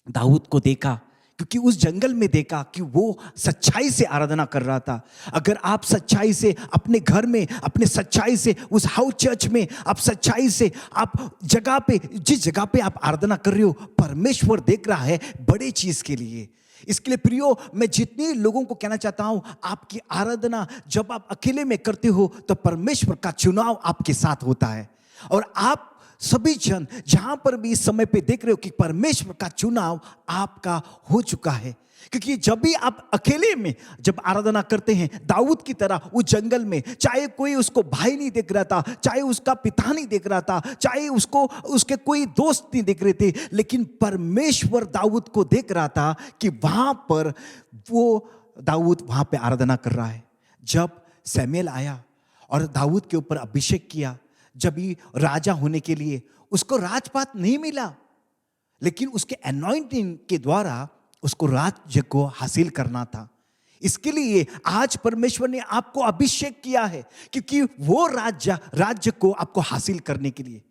दाऊद को देखा, क्योंकि उस जंगल में देखा कि वो सच्चाई से आराधना कर रहा था। अगर आप सच्चाई से अपने घर में, अपने सच्चाई से उस हाउस चर्च में, आप सच्चाई से आप जगह पे, जिस जगह पे आप आराधना कर रहे हो, परमेश्वर देख रहा है बड़े चीज के लिए। इसके लिए प्रियो, मैं जितने लोगों को कहना चाहता हूं, आपकी आराधना जब आप अकेले में करते हो तो परमेश्वर का चुनाव आपके साथ होता है। और आप सभी जन जहां पर भी इस समय पे देख रहे हो कि परमेश्वर का चुनाव आपका हो चुका है। क्योंकि जब भी आप अकेले में जब आराधना करते हैं, दाऊद की तरह उस जंगल में, चाहे कोई उसको भाई नहीं देख रहा था, चाहे उसका पिता नहीं देख रहा था, चाहे उसको उसके कोई दोस्त नहीं देख रहे थे, लेकिन परमेश्वर दाऊद को देख रहा था कि वहां पर वो दाऊद वहां पे आराधना कर रहा है। जब सैमुएल आया और दाऊद के ऊपर अभिषेक किया, जब ही राजा होने के लिए, उसको राजपाट नहीं मिला, लेकिन उसके अनॉइंटिंग के द्वारा उसको राज्य को हासिल करना था। इसके लिए आज परमेश्वर ने आपको अभिषेक किया है, क्योंकि वो राज्य को आपको हासिल करने के लिए।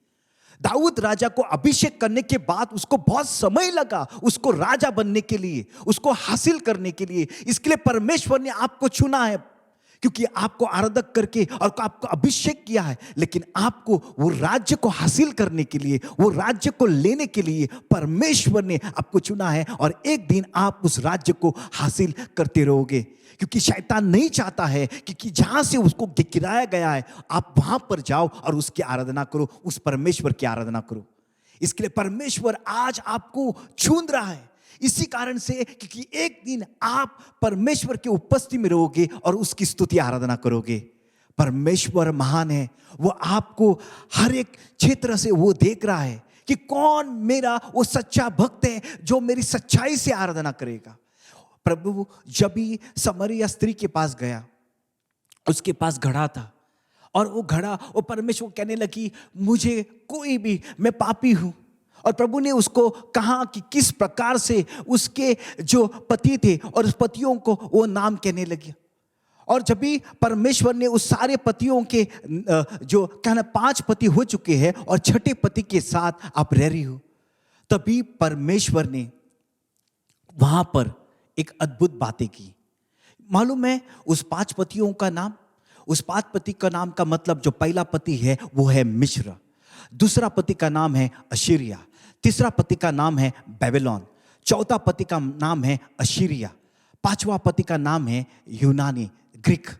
दाऊद राजा को अभिषेक करने के बाद उसको बहुत समय लगा उसको राजा बनने के लिए, उसको हासिल करने के लिए। इसके लिए परमेश्वर ने आपको चुना है, क्योंकि आपको आराधक करके और आपको अभिषेक किया है, लेकिन आपको वो राज्य को हासिल करने के लिए, वो राज्य को लेने के लिए परमेश्वर ने आपको चुना है। और एक दिन आप उस राज्य को हासिल करते रहोगे, क्योंकि शैतान नहीं चाहता है कि जहां से उसको गिराया गया है आप वहां पर जाओ और उसकी आराधना करो, उस परमेश्वर की आराधना करो। इसके लिए परमेश्वर आज आपको चुन रहा है, इसी कारण से क्योंकि एक दिन आप परमेश्वर के उपस्थिति में रहोगे और उसकी स्तुति आराधना करोगे। परमेश्वर महान है, वो आपको हर एक क्षेत्र से वो देख रहा है कि कौन मेरा वो सच्चा भक्त है जो मेरी सच्चाई से आराधना करेगा। प्रभु जब भी समरिया स्त्री के पास गया, उसके पास घड़ा था और वो घड़ा, वो परमेश्वर कहने लगी मुझे कोई भी, मैं पापी हूं। और प्रभु ने उसको कहा कि किस प्रकार से उसके जो पति थे और उस पतियों को वो नाम कहने लगे। और जब भी परमेश्वर ने उस सारे पतियों के जो कहना 5 पति हो चुके हैं और 6ठे पति के साथ आप रह रही हो, तभी परमेश्वर ने वहां पर एक अद्भुत बातें की। मालूम है उस 5 पतियों का नाम, उस 5 पति का नाम का मतलब, जो पहला पति है वो है मिस्र, दूसरा पति का नाम है अशीरिया, तीसरा पति का नाम है बेबीलोन, चौथा पति का नाम है अशीरिया, 5वां पति का नाम है यूनानी, ग्रीक।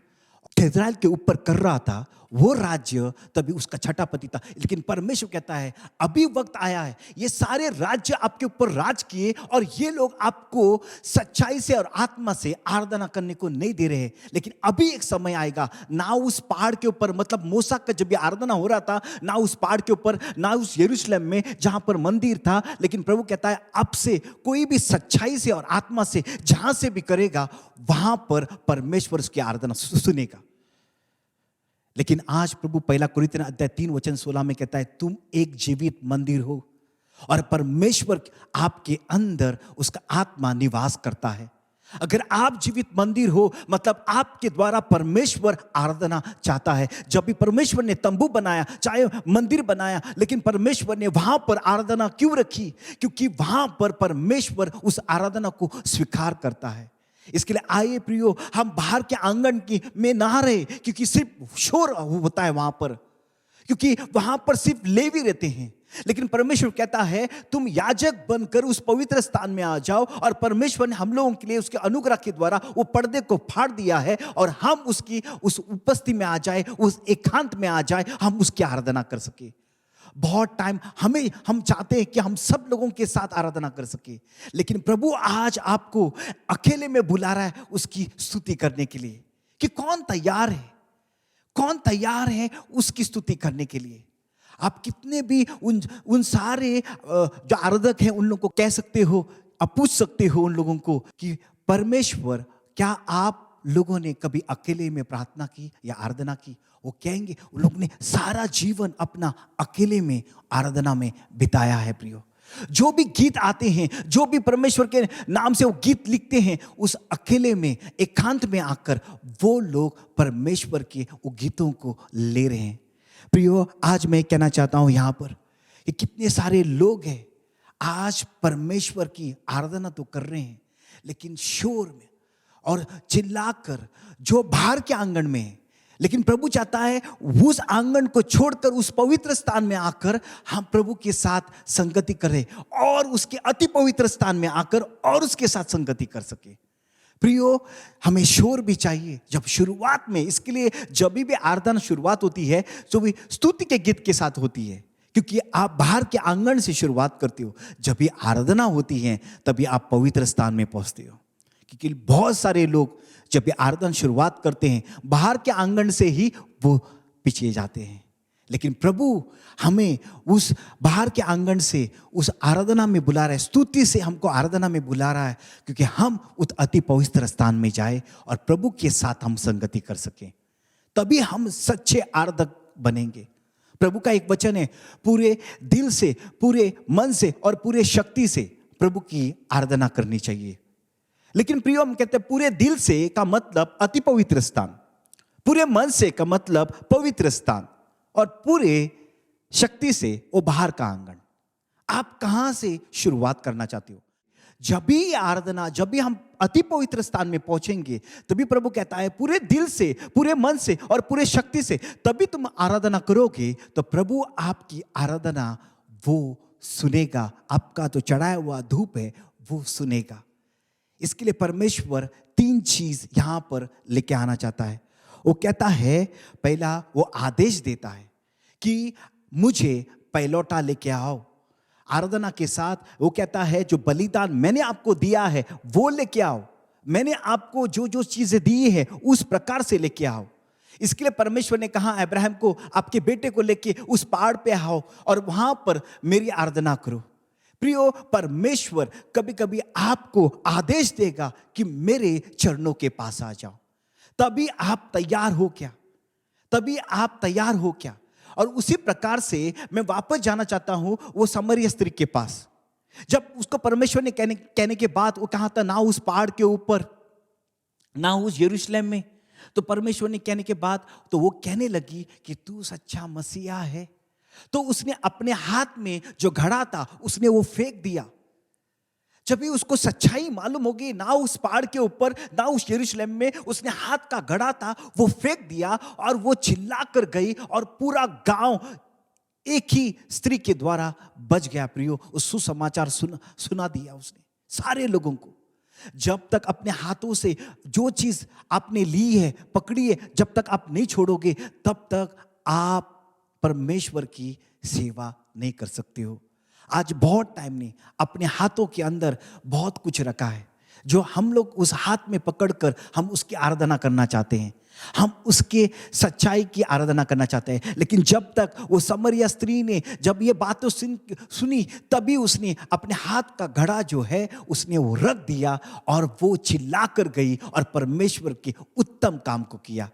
इज़राइल के ऊपर कर रहा था वो राज्य, तभी उसका 6ठा पति था। लेकिन परमेश्वर कहता है अभी वक्त आया है, ये सारे राज्य आपके ऊपर राज किए और ये लोग आपको सच्चाई से और आत्मा से आराधना करने को नहीं दे रहे। लेकिन अभी एक समय आएगा, ना उस पहाड़ के ऊपर, मतलब मूसा का जब भी आराधना हो रहा था, ना उस पहाड़ के ऊपर, ना उस यरूशलेम में जहां पर मंदिर था, लेकिन प्रभु कहता है अब से कोई भी सच्चाई से और आत्मा से जहां से भी करेगा, वहां पर परमेश्वर उसकी आराधना सुनेगा। लेकिन आज प्रभु 1 कुरिन्थियों अध्याय 3 वचन 16 में कहता है तुम एक जीवित मंदिर हो और परमेश्वर आपके अंदर उसका आत्मा निवास करता है। अगर आप जीवित मंदिर हो, मतलब आपके द्वारा परमेश्वर आराधना चाहता है। जब भी परमेश्वर ने तंबू बनाया, चाहे मंदिर बनाया, लेकिन परमेश्वर ने वहां पर आराधना क्यों रखी? क्योंकि वहां पर परमेश्वर उस आराधना को स्वीकार करता है। इसके लिए आइए प्रियो, हम बाहर के आंगन की में ना रहे, क्योंकि सिर्फ शोर होता है वहां पर, क्योंकि वहां पर सिर्फ लेवी रहते हैं। लेकिन परमेश्वर कहता है तुम याजक बनकर उस पवित्र स्थान में आ जाओ, और परमेश्वर ने हम लोगों के लिए उसके अनुग्रह के द्वारा वो पर्दे को फाड़ दिया है और हम उसकी उस उपस्थिति में आ जाए, उस एकांत में आ जाए, हम उसकी आराधना कर सके। बहुत टाइम हम चाहते हैं कि हम सब लोगों के साथ आराधना कर सके, लेकिन प्रभु आज आपको अकेले में बुला रहा है उसकी स्तुति करने के लिए। कि कौन तैयार है, कौन तैयार है उसकी स्तुति करने के लिए? आप कितने भी उन सारे जो आराधक हैं उन लोगों को कह सकते हो, आप पूछ सकते हो उन लोगों को कि परमेश्वर, क्या आप लोगों ने कभी अकेले में प्रार्थना की या आराधना की? वो कहेंगे उन लोगों ने सारा जीवन अपना अकेले में आराधना में बिताया है। प्रियो, जो भी गीत आते हैं, जो भी परमेश्वर के नाम से वो गीत लिखते हैं, उस अकेले में एकांत में आकर वो लोग परमेश्वर के वो गीतों को ले रहे हैं। प्रियो, आज मैं कहना चाहता हूं यहां पर कि कितने सारे लोग हैं आज परमेश्वर की आराधना तो कर रहे हैं, लेकिन शोर में और चिल्लाकर, जो बाहर के आंगन में है, लेकिन प्रभु चाहता है उस आंगन को छोड़कर उस पवित्र स्थान में आकर हम प्रभु के साथ संगति करें और उसके अति पवित्र स्थान में आकर और उसके साथ संगति कर सके। प्रियो, हमें शोर भी चाहिए जब शुरुआत में। इसके लिए जब भी आराधना शुरुआत होती है तो भी स्तुति के गीत के साथ होती है, क्योंकि आप बाहर के आंगन से शुरुआत करते हो। जब भी आराधना होती है तभी आप पवित्र स्थान में पहुंचते हो, क्योंकि बहुत सारे लोग जब भी आराधना शुरुआत करते हैं बाहर के आंगन से ही वो पीछे जाते हैं। लेकिन प्रभु हमें उस बाहर के आंगन से उस आराधना में बुला रहा है, स्तुति से हमको आराधना में बुला रहा है, क्योंकि हम उस अति पवित्र स्थान में जाए और प्रभु के साथ हम संगति कर सकें। तभी हम सच्चे आराधक बनेंगे। प्रभु का एक वचन है, पूरे दिल से, पूरे मन से और पूरे शक्ति से प्रभु की आराधना करनी चाहिए। लेकिन प्रियो, हम कहते हैं पूरे दिल से का मतलब अति पवित्र स्थान, पूरे मन से का मतलब पवित्र स्थान, और पूरे शक्ति से वो बाहर का आंगन। आप कहां से शुरुआत करना चाहते हो? जब भी आराधना, जब भी हम अति पवित्र स्थान में पहुंचेंगे तभी प्रभु कहता है पूरे दिल से, पूरे मन से और पूरे शक्ति से तभी तुम आराधना करोगे तो प्रभु आपकी आराधना वो सुनेगा। आपका तो चढ़ाया हुआ धूप है वो सुनेगा। इसके लिए परमेश्वर 3 चीज यहां पर लेके आना चाहता है। वो कहता है, पहला वो आदेश देता है कि मुझे पहलौठा लेके आओ। आराधना के साथ वो कहता है जो बलिदान मैंने आपको दिया है वो लेके आओ। मैंने आपको जो जो चीजें दी है उस प्रकार से लेके आओ। इसके लिए परमेश्वर ने कहा अब्राहम को, आपके बेटे को लेके उस पहाड़ पे आओ और वहां पर मेरी आराधना करो। प्रियो, परमेश्वर कभी कभी आपको आदेश देगा कि मेरे चरणों के पास आ जाओ। तभी आप तैयार हो क्या? तभी आप तैयार हो क्या? और उसी प्रकार से मैं वापस जाना चाहता हूं वो समरिया स्त्री के पास। जब उसको परमेश्वर ने कहने के बाद वो कहा था ना उस पहाड़ के ऊपर ना उस यरूशलेम में, तो परमेश्वर ने कहने के बाद तो वो कहने लगी कि तू सच्चा मसीहा है। तो उसने अपने हाथ में जो घड़ा था उसने वो फेंक दिया। जब भी उसको सच्चाई मालूम होगी, ना उस पहाड़ के ऊपर ना उस यरूशलेम में, उसने हाथ का घड़ा था वो फेंक दिया और वो चिल्ला कर गई और पूरा गांव एक ही स्त्री के द्वारा बच गया। प्रियो, उस सुसमाचार सुना दिया उसने सारे लोगों को। जब तक अपने हाथों से जो चीज आपने ली है, पकड़ी है, जब तक आप नहीं छोड़ोगे तब तक आप परमेश्वर की सेवा नहीं कर सकते हो। आज बहुत टाइम ने अपने हाथों के अंदर बहुत कुछ रखा है जो हम लोग उस हाथ में पकड़कर हम उसकी आराधना करना चाहते हैं, हम उसके सच्चाई की आराधना करना चाहते हैं। लेकिन जब तक वो समरिया स्त्री ने जब ये बातें सुनी तभी उसने अपने हाथ का घड़ा जो है उसने वो रख दिया और वो चिल्ला कर गई और परमेश्वर के उत्तम काम को किया।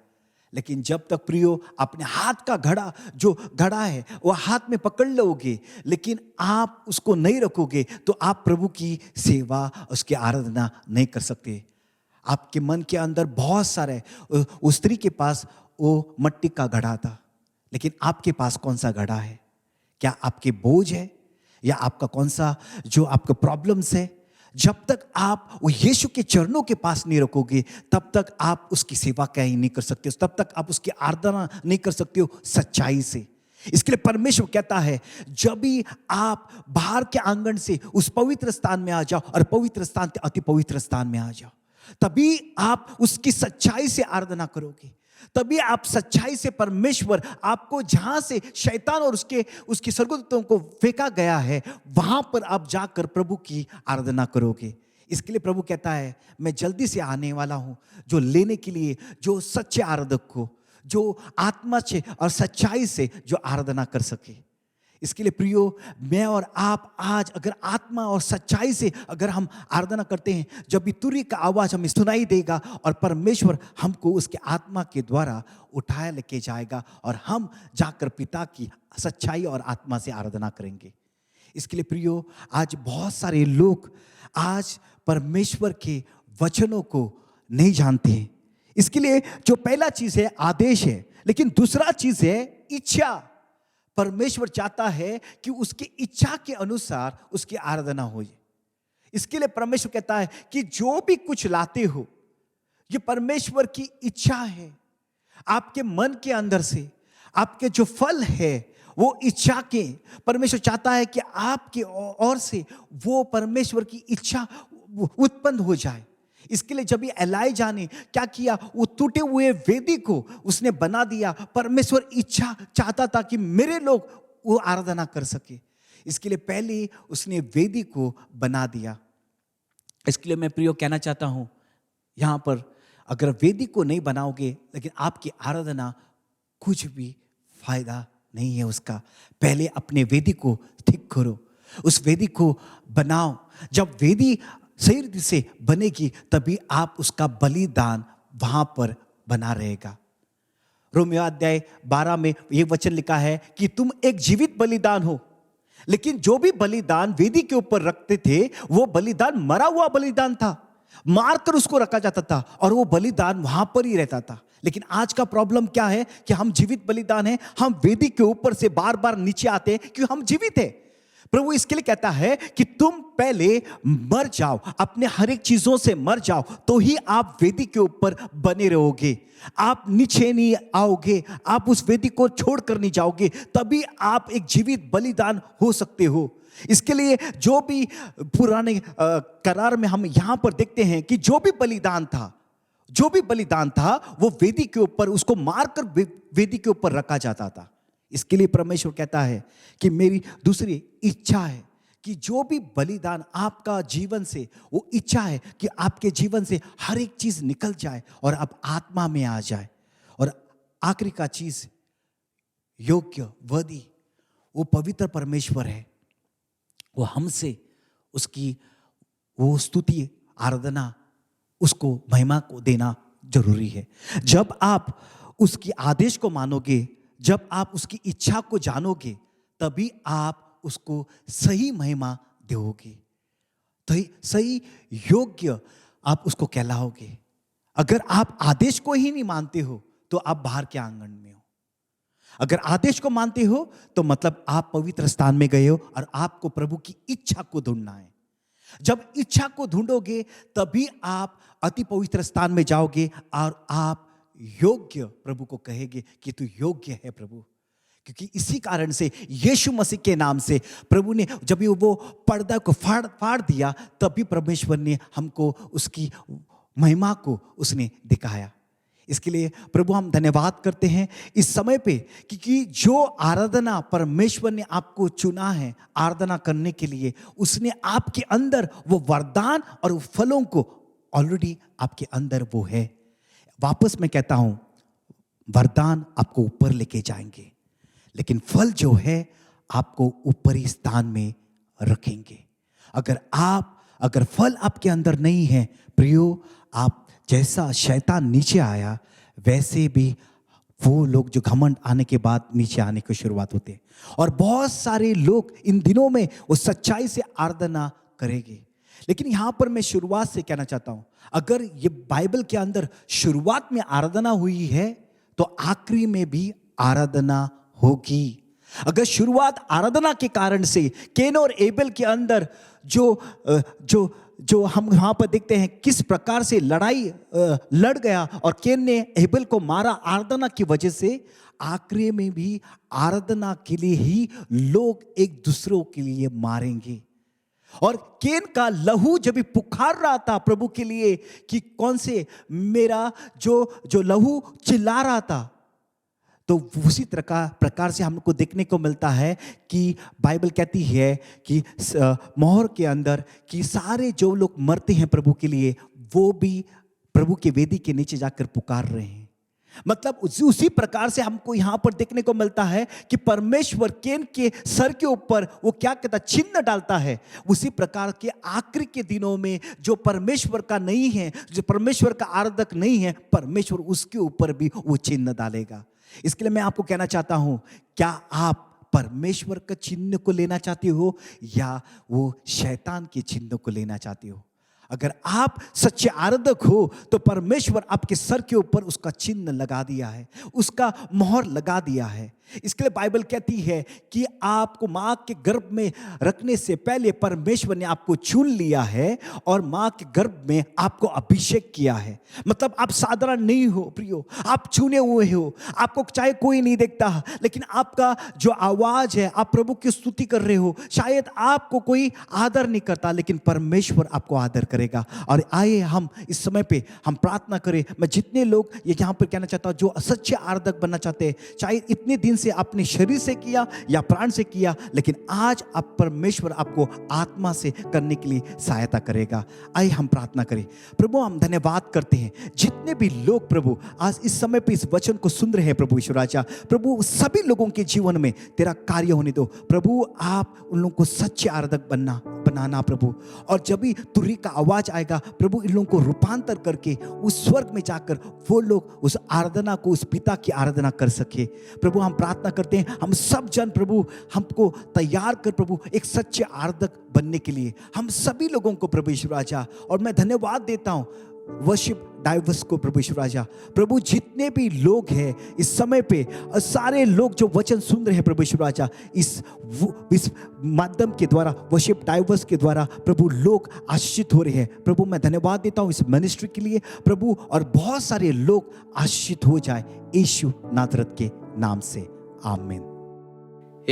लेकिन जब तक प्रियो अपने हाथ का घड़ा जो घड़ा है वो हाथ में पकड़ लोगे लेकिन आप उसको नहीं रखोगे तो आप प्रभु की सेवा, उसकी आराधना नहीं कर सकते। आपके मन के अंदर बहुत सारे, उस स्त्री के पास वो मट्टी का घड़ा था, लेकिन आपके पास कौन सा घड़ा है? क्या आपके बोझ है या आपका कौन सा जो आपका प्रॉब्लम्स है? जब तक आप वो यीशु के चरणों के पास नहीं रखोगे तब तक आप उसकी सेवा कहीं नहीं कर सकते, तब तक आप उसकी आराधना नहीं कर सकते हो सच्चाई से। इसके लिए परमेश्वर कहता है जब भी आप बाहर के आंगन से उस पवित्र स्थान में आ जाओ और पवित्र स्थान से अति पवित्र स्थान में आ जाओ, तभी आप उसकी सच्चाई से आराधना करोगे। तभी आप सच्चाई से परमेश्वर आपको जहां से शैतान और उसके स्वर्गदूतों को फेंका गया है वहां पर आप जाकर प्रभु की आराधना करोगे। इसके लिए प्रभु कहता है मैं जल्दी से आने वाला हूं जो लेने के लिए, जो सच्चे आराधक को, जो आत्मा से और सच्चाई से जो आराधना कर सके। इसके लिए प्रियो, मैं और आप आज अगर आत्मा और सच्चाई से अगर हम आराधना करते हैं, जब भी तुरही का आवाज हमें सुनाई देगा और परमेश्वर हमको उसके आत्मा के द्वारा उठाया लेके जाएगा और हम जाकर पिता की सच्चाई और आत्मा से आराधना करेंगे। इसके लिए प्रियो, आज बहुत सारे लोग आज परमेश्वर के वचनों को नहीं जानते हैं। इसके लिए जो पहला चीज है आदेश है, लेकिन दूसरा चीज है इच्छा। परमेश्वर चाहता है कि उसकी इच्छा के अनुसार उसकी आराधना हो। इसके लिए परमेश्वर कहता है कि जो भी कुछ लाते हो ये परमेश्वर की इच्छा है। आपके मन के अंदर से आपके जो फल है वो इच्छा के, परमेश्वर चाहता है कि आपके ओर से वो परमेश्वर की इच्छा उत्पन्न हो जाए। इसके लिए जब ये एलाइजा ने क्या किया, वो टूटे हुए वेदी को उसने बना दिया। परमेश्वर इच्छा चाहता था कि मेरे लोग वो आराधना कर सके, इसके लिए पहले उसने वेदी को बना दिया। इसके लिए मैं प्रियो कहना चाहता हूं, यहां पर अगर वेदी को नहीं बनाओगे लेकिन आपकी आराधना कुछ भी फायदा नहीं है उसका। पहले अपने वेदी को ठीक करो, उस वेदी को बनाओ। जब वेदी सही रीति से बनेगी तभी आप उसका बलिदान वहां पर बना रहेगा। रोमियो अध्याय 12 में ये वचन लिखा है कि तुम एक जीवित बलिदान हो। लेकिन जो भी बलिदान वेदी के ऊपर रखते थे वो बलिदान मरा हुआ बलिदान था, मारकर उसको रखा जाता था और वो बलिदान वहां पर ही रहता था। लेकिन आज का प्रॉब्लम क्या है कि हम जीवित बलिदान है, हम वेदी के ऊपर से बार बार नीचे आते हैं क्योंकि हम जीवित है। प्रभु इसके लिए कहता है कि तुम पहले मर जाओ, अपने हर एक चीजों से मर जाओ, तो ही आप वेदी के ऊपर बने रहोगे। आप नीचे नहीं आओगे, आप उस वेदी को छोड़कर नहीं जाओगे, तभी आप एक जीवित बलिदान हो सकते हो। इसके लिए जो भी पुराने करार में हम यहां पर देखते हैं कि जो भी बलिदान था वो वेदी के ऊपर उसको मारकर वेदी के ऊपर रखा जाता था। इसके लिए परमेश्वर कहता है कि मेरी दूसरी इच्छा है कि जो भी बलिदान आपका जीवन से, वो इच्छा है कि आपके जीवन से हर एक चीज निकल जाए और आप आत्मा में आ जाए। और आखिरी का चीज योग्य वदी, वो पवित्र परमेश्वर है, वो हमसे उसकी वो स्तुति आराधना उसको महिमा को देना जरूरी है। जब आप उसकी आदेश को मानोगे, जब आप उसकी इच्छा को जानोगे, तभी आप उसको सही महिमा दोगे, तो सही योग्य आप उसको कहलाओगे। अगर आप आदेश को ही नहीं मानते हो तो आप बाहर के आंगन में हो। अगर आदेश को मानते हो तो मतलब आप पवित्र स्थान में गए हो और आपको प्रभु की इच्छा को ढूंढना है। जब इच्छा को ढूंढोगे तभी आप अति पवित्र स्थान में जाओगे और आप योग्य प्रभु को कहेंगे कि तू योग्य है प्रभु। क्योंकि इसी कारण से यीशु मसीह के नाम से प्रभु ने जब वो पर्दा को फाड़ दिया, तभी परमेश्वर ने हमको उसकी महिमा को उसने दिखाया। इसके लिए प्रभु हम धन्यवाद करते हैं इस समय पे, क्योंकि जो आराधना परमेश्वर ने आपको चुना है आराधना करने के लिए, उसने आपके अंदर वो वरदान और वो फलों को ऑलरेडी आपके अंदर वो है। वापस मैं कहता हूं, वरदान आपको ऊपर लेके जाएंगे, लेकिन फल जो है आपको ऊपरी स्थान में रखेंगे। अगर फल आपके अंदर नहीं है प्रियो, आप जैसा शैतान नीचे आया वैसे भी वो लोग जो घमंड आने के बाद नीचे आने की शुरुआत होते हैं। और बहुत सारे लोग इन दिनों में वो सच्चाई से आराधना करेंगे। लेकिन यहां पर मैं शुरुआत से कहना चाहता हूं, अगर ये बाइबल के अंदर शुरुआत में आराधना हुई है तो आखिरी में भी आराधना होगी। अगर शुरुआत आराधना के कारण से केन और एबेल के अंदर जो हम वहां पर देखते हैं किस प्रकार से लड़ाई लड़ गया और केन ने एबेल को मारा आराधना की वजह से, आखिरी में भी आराधना के लिए ही लोग एक दूसरों के लिए मारेंगे। और केन का लहू जब भी पुकार रहा था प्रभु के लिए कि कौन से मेरा जो लहू चिल्ला रहा था, तो उसी प्रकार से हमको देखने को मिलता है कि बाइबल कहती है कि मोहर के अंदर कि सारे जो लोग मरते हैं प्रभु के लिए, वो भी प्रभु के वेदी के नीचे जाकर पुकार रहे हैं। मतलब उसी प्रकार से हमको यहां पर देखने को मिलता है कि परमेश्वर केन के सर के ऊपर वो क्या कहता, चिन्ह डालता है। उसी प्रकार के आखिरी के दिनों में जो परमेश्वर का नहीं है, जो परमेश्वर का आराधक नहीं है, परमेश्वर उसके ऊपर भी वो चिन्ह डालेगा। इसके लिए मैं आपको कहना चाहता हूं, क्या आप परमेश्वर का चिन्ह को लेना चाहते हो या वो शैतान के चिन्ह को लेना चाहते हो? अगर आप सच्चे आराधक हो तो परमेश्वर आपके सर के ऊपर उसका चिन्ह लगा दिया है, उसका मोहर लगा दिया है। इसके लिए बाइबल कहती है कि आपको माँ के गर्भ में रखने से पहले परमेश्वर ने आपको चुन लिया है और माँ के गर्भ में आपको अभिषेक किया है। मतलब आप साधारण नहीं हो प्रियो, आप चुने हुए हो। आपको चाहे कोई नहीं देखता, लेकिन आपका जो आवाज है, आप प्रभु की स्तुति कर रहे हो। शायद आपको कोई आदर नहीं करता, लेकिन परमेश्वर आपको आदर करेगा। और आइए हम इस समय पे हम प्रार्थना करें। मैं जितने लोग ये यहाँ पर कहना चाहता हूँ जो सच्चे आराधक बनना चाहते हैं, चाहे इतने दिन से आपने शरीर से किया या प्राण से किया, लेकिन आज आप परमेश्वर आपको आत्मा से करने के लिए सहायता करेगा। आइए हम प्रार्थना करें। प्रभु हम धन्यवाद करते हैं जितने भी लोग प्रभु आज इस समय पे इस वचन को सुन रहे हैं प्रभु यीशु राजा, प्रभु सभी लोगों के जीवन में तेरा कार्य होने दो प्रभु। आप उन लोगों को सच्चे आराधक बनाना प्रभु, और जब भी तुरही का आवाज आएगा प्रभु, इन लोगों को रूपांतर करके उस स्वर्ग में जाकर वो लोग उस आराधना को, उस पिता की आराधना कर सके प्रभु। हम प्रार्थना करते हैं हम सब जन प्रभु हमको तैयार कर प्रभु एक सच्चे आराधक बनने के लिए, हम सभी लोगों को प्रभु यीशु राजा। और मैं धन्यवाद देता हूं वर्शिप डाइवर्स को प्रभु यीशु राजा। प्रभु जितने भी लोग हैं इस समय पे, सारे लोग जो वचन सुन रहे हैं प्रभु यीशु राजा, इस माध्यम के द्वारा, वर्शिप डाइवर्स के द्वारा प्रभु लोग आशीषित हो रहे हैं प्रभु। मैं धन्यवाद देता हूं इस मिनिस्ट्री के लिए प्रभु, और बहुत सारे लोग आशीषित हो जाए यीशु नासरत के नाम से, आमीन।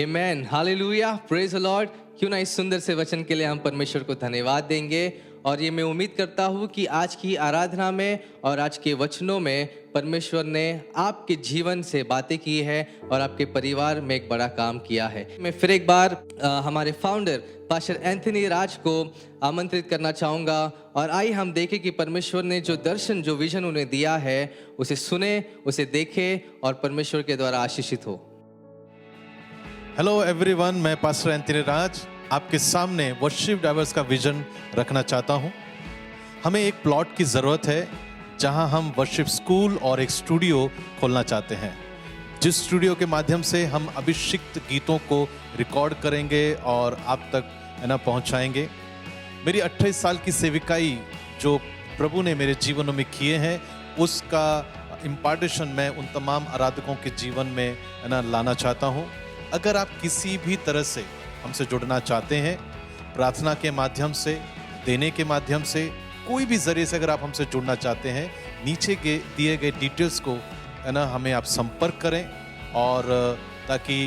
आमेन, हालेलुया, प्रेज द लॉर्ड। क्यों ना इस सुंदर से वचन के लिए हम परमेश्वर को धन्यवाद देंगे। और ये मैं उम्मीद करता हूँ कि आज की आराधना में और आज के वचनों में परमेश्वर ने आपके जीवन से बातें की है और आपके परिवार में एक बड़ा काम किया है। मैं फिर एक बार हमारे फाउंडर पास्टर एंथनी राज को आमंत्रित करना चाहूँगा, और आइए हम देखें कि परमेश्वर ने जो दर्शन, जो विजन उन्हें दिया है, उसे सुने, उसे देखें और परमेश्वर के द्वारा आशीषित हो। हेलो एवरीवन, मैं पास्टर एंथनी राज आपके सामने वर्शिप डाइवर्स का विजन रखना चाहता हूं। हमें एक प्लॉट की ज़रूरत है जहां हम वर्शिप स्कूल और एक स्टूडियो खोलना चाहते हैं, जिस स्टूडियो के माध्यम से हम अभिषिक्त गीतों को रिकॉर्ड करेंगे और आप तक पहुंचाएंगे। मेरी 28 साल की सेविकाई जो प्रभु ने मेरे जीवन में किए हैं, उसका इम्पार्टेशन मैं उन तमाम आराधकों के जीवन में लाना चाहता हूं। अगर आप किसी भी तरह से हमसे जुड़ना चाहते हैं, प्रार्थना के माध्यम से, देने के माध्यम से, कोई भी जरिए से अगर आप हमसे जुड़ना चाहते हैं, नीचे के दिए गए डिटेल्स को हमें आप संपर्क करें, और ताकि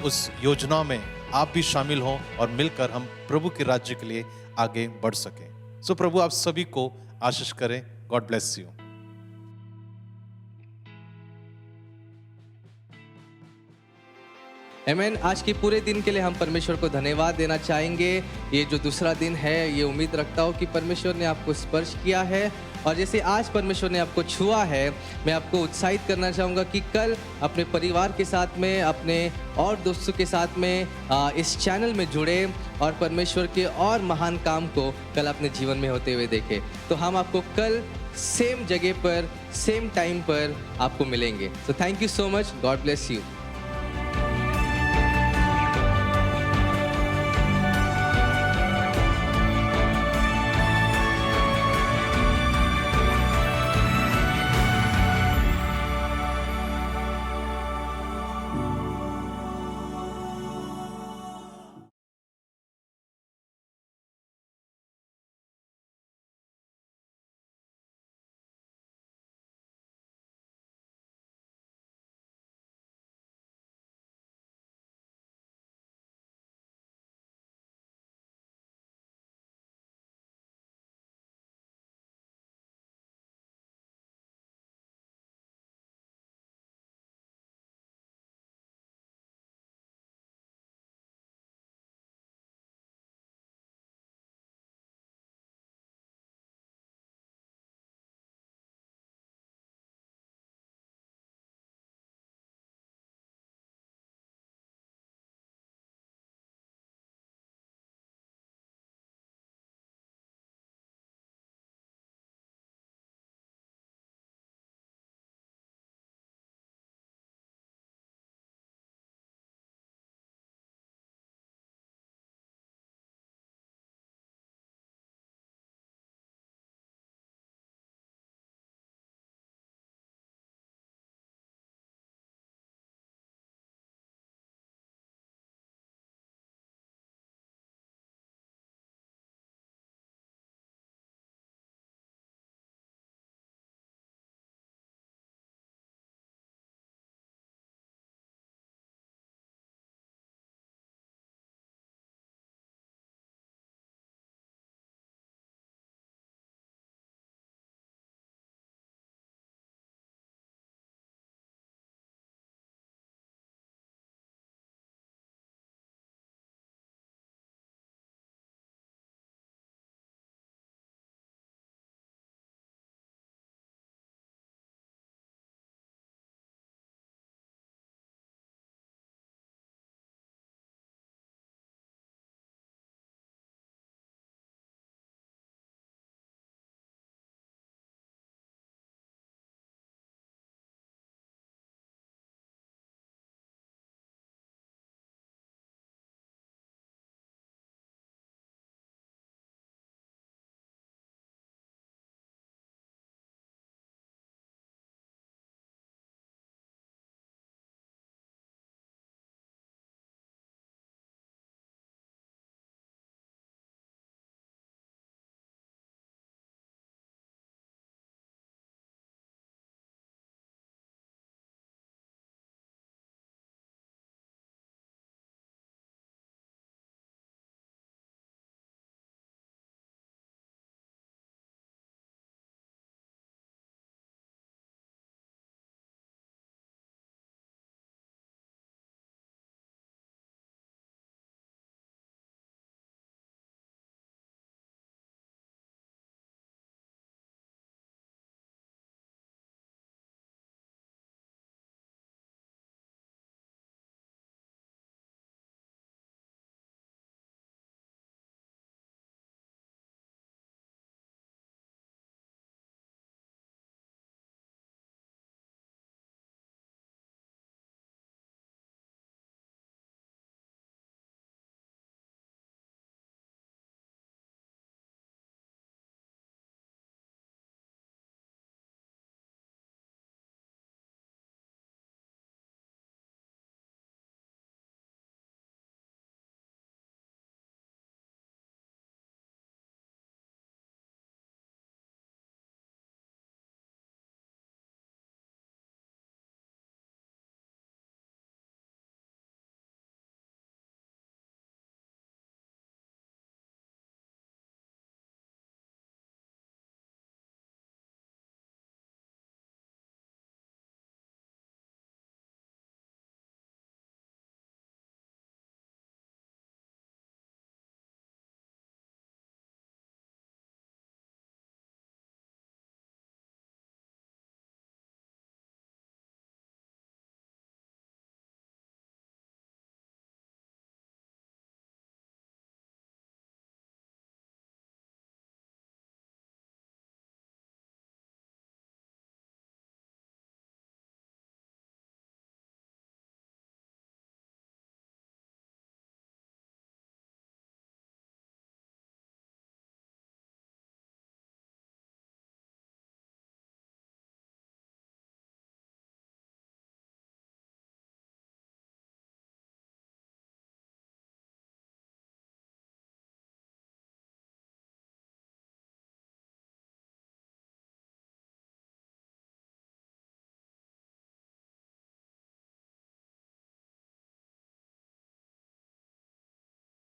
उस योजना में आप भी शामिल हों और मिलकर हम प्रभु के राज्य के लिए आगे बढ़ सकें। सो प्रभु आप सभी को आशीष करें। God bless you. आमीन। आज के पूरे दिन के लिए हम परमेश्वर को धन्यवाद देना चाहेंगे। ये जो दूसरा दिन है, ये उम्मीद रखता हूँ कि परमेश्वर ने आपको स्पर्श किया है, और जैसे आज परमेश्वर ने आपको छुआ है, मैं आपको उत्साहित करना चाहूँगा कि कल अपने परिवार के साथ में, अपने और दोस्तों के साथ में इस चैनल में जुड़े और परमेश्वर के और महान काम को कल अपने जीवन में होते हुए देखें। तो हम आपको कल सेम जगह पर, सेम टाइम पर आपको मिलेंगे। So thank you so much. God bless you.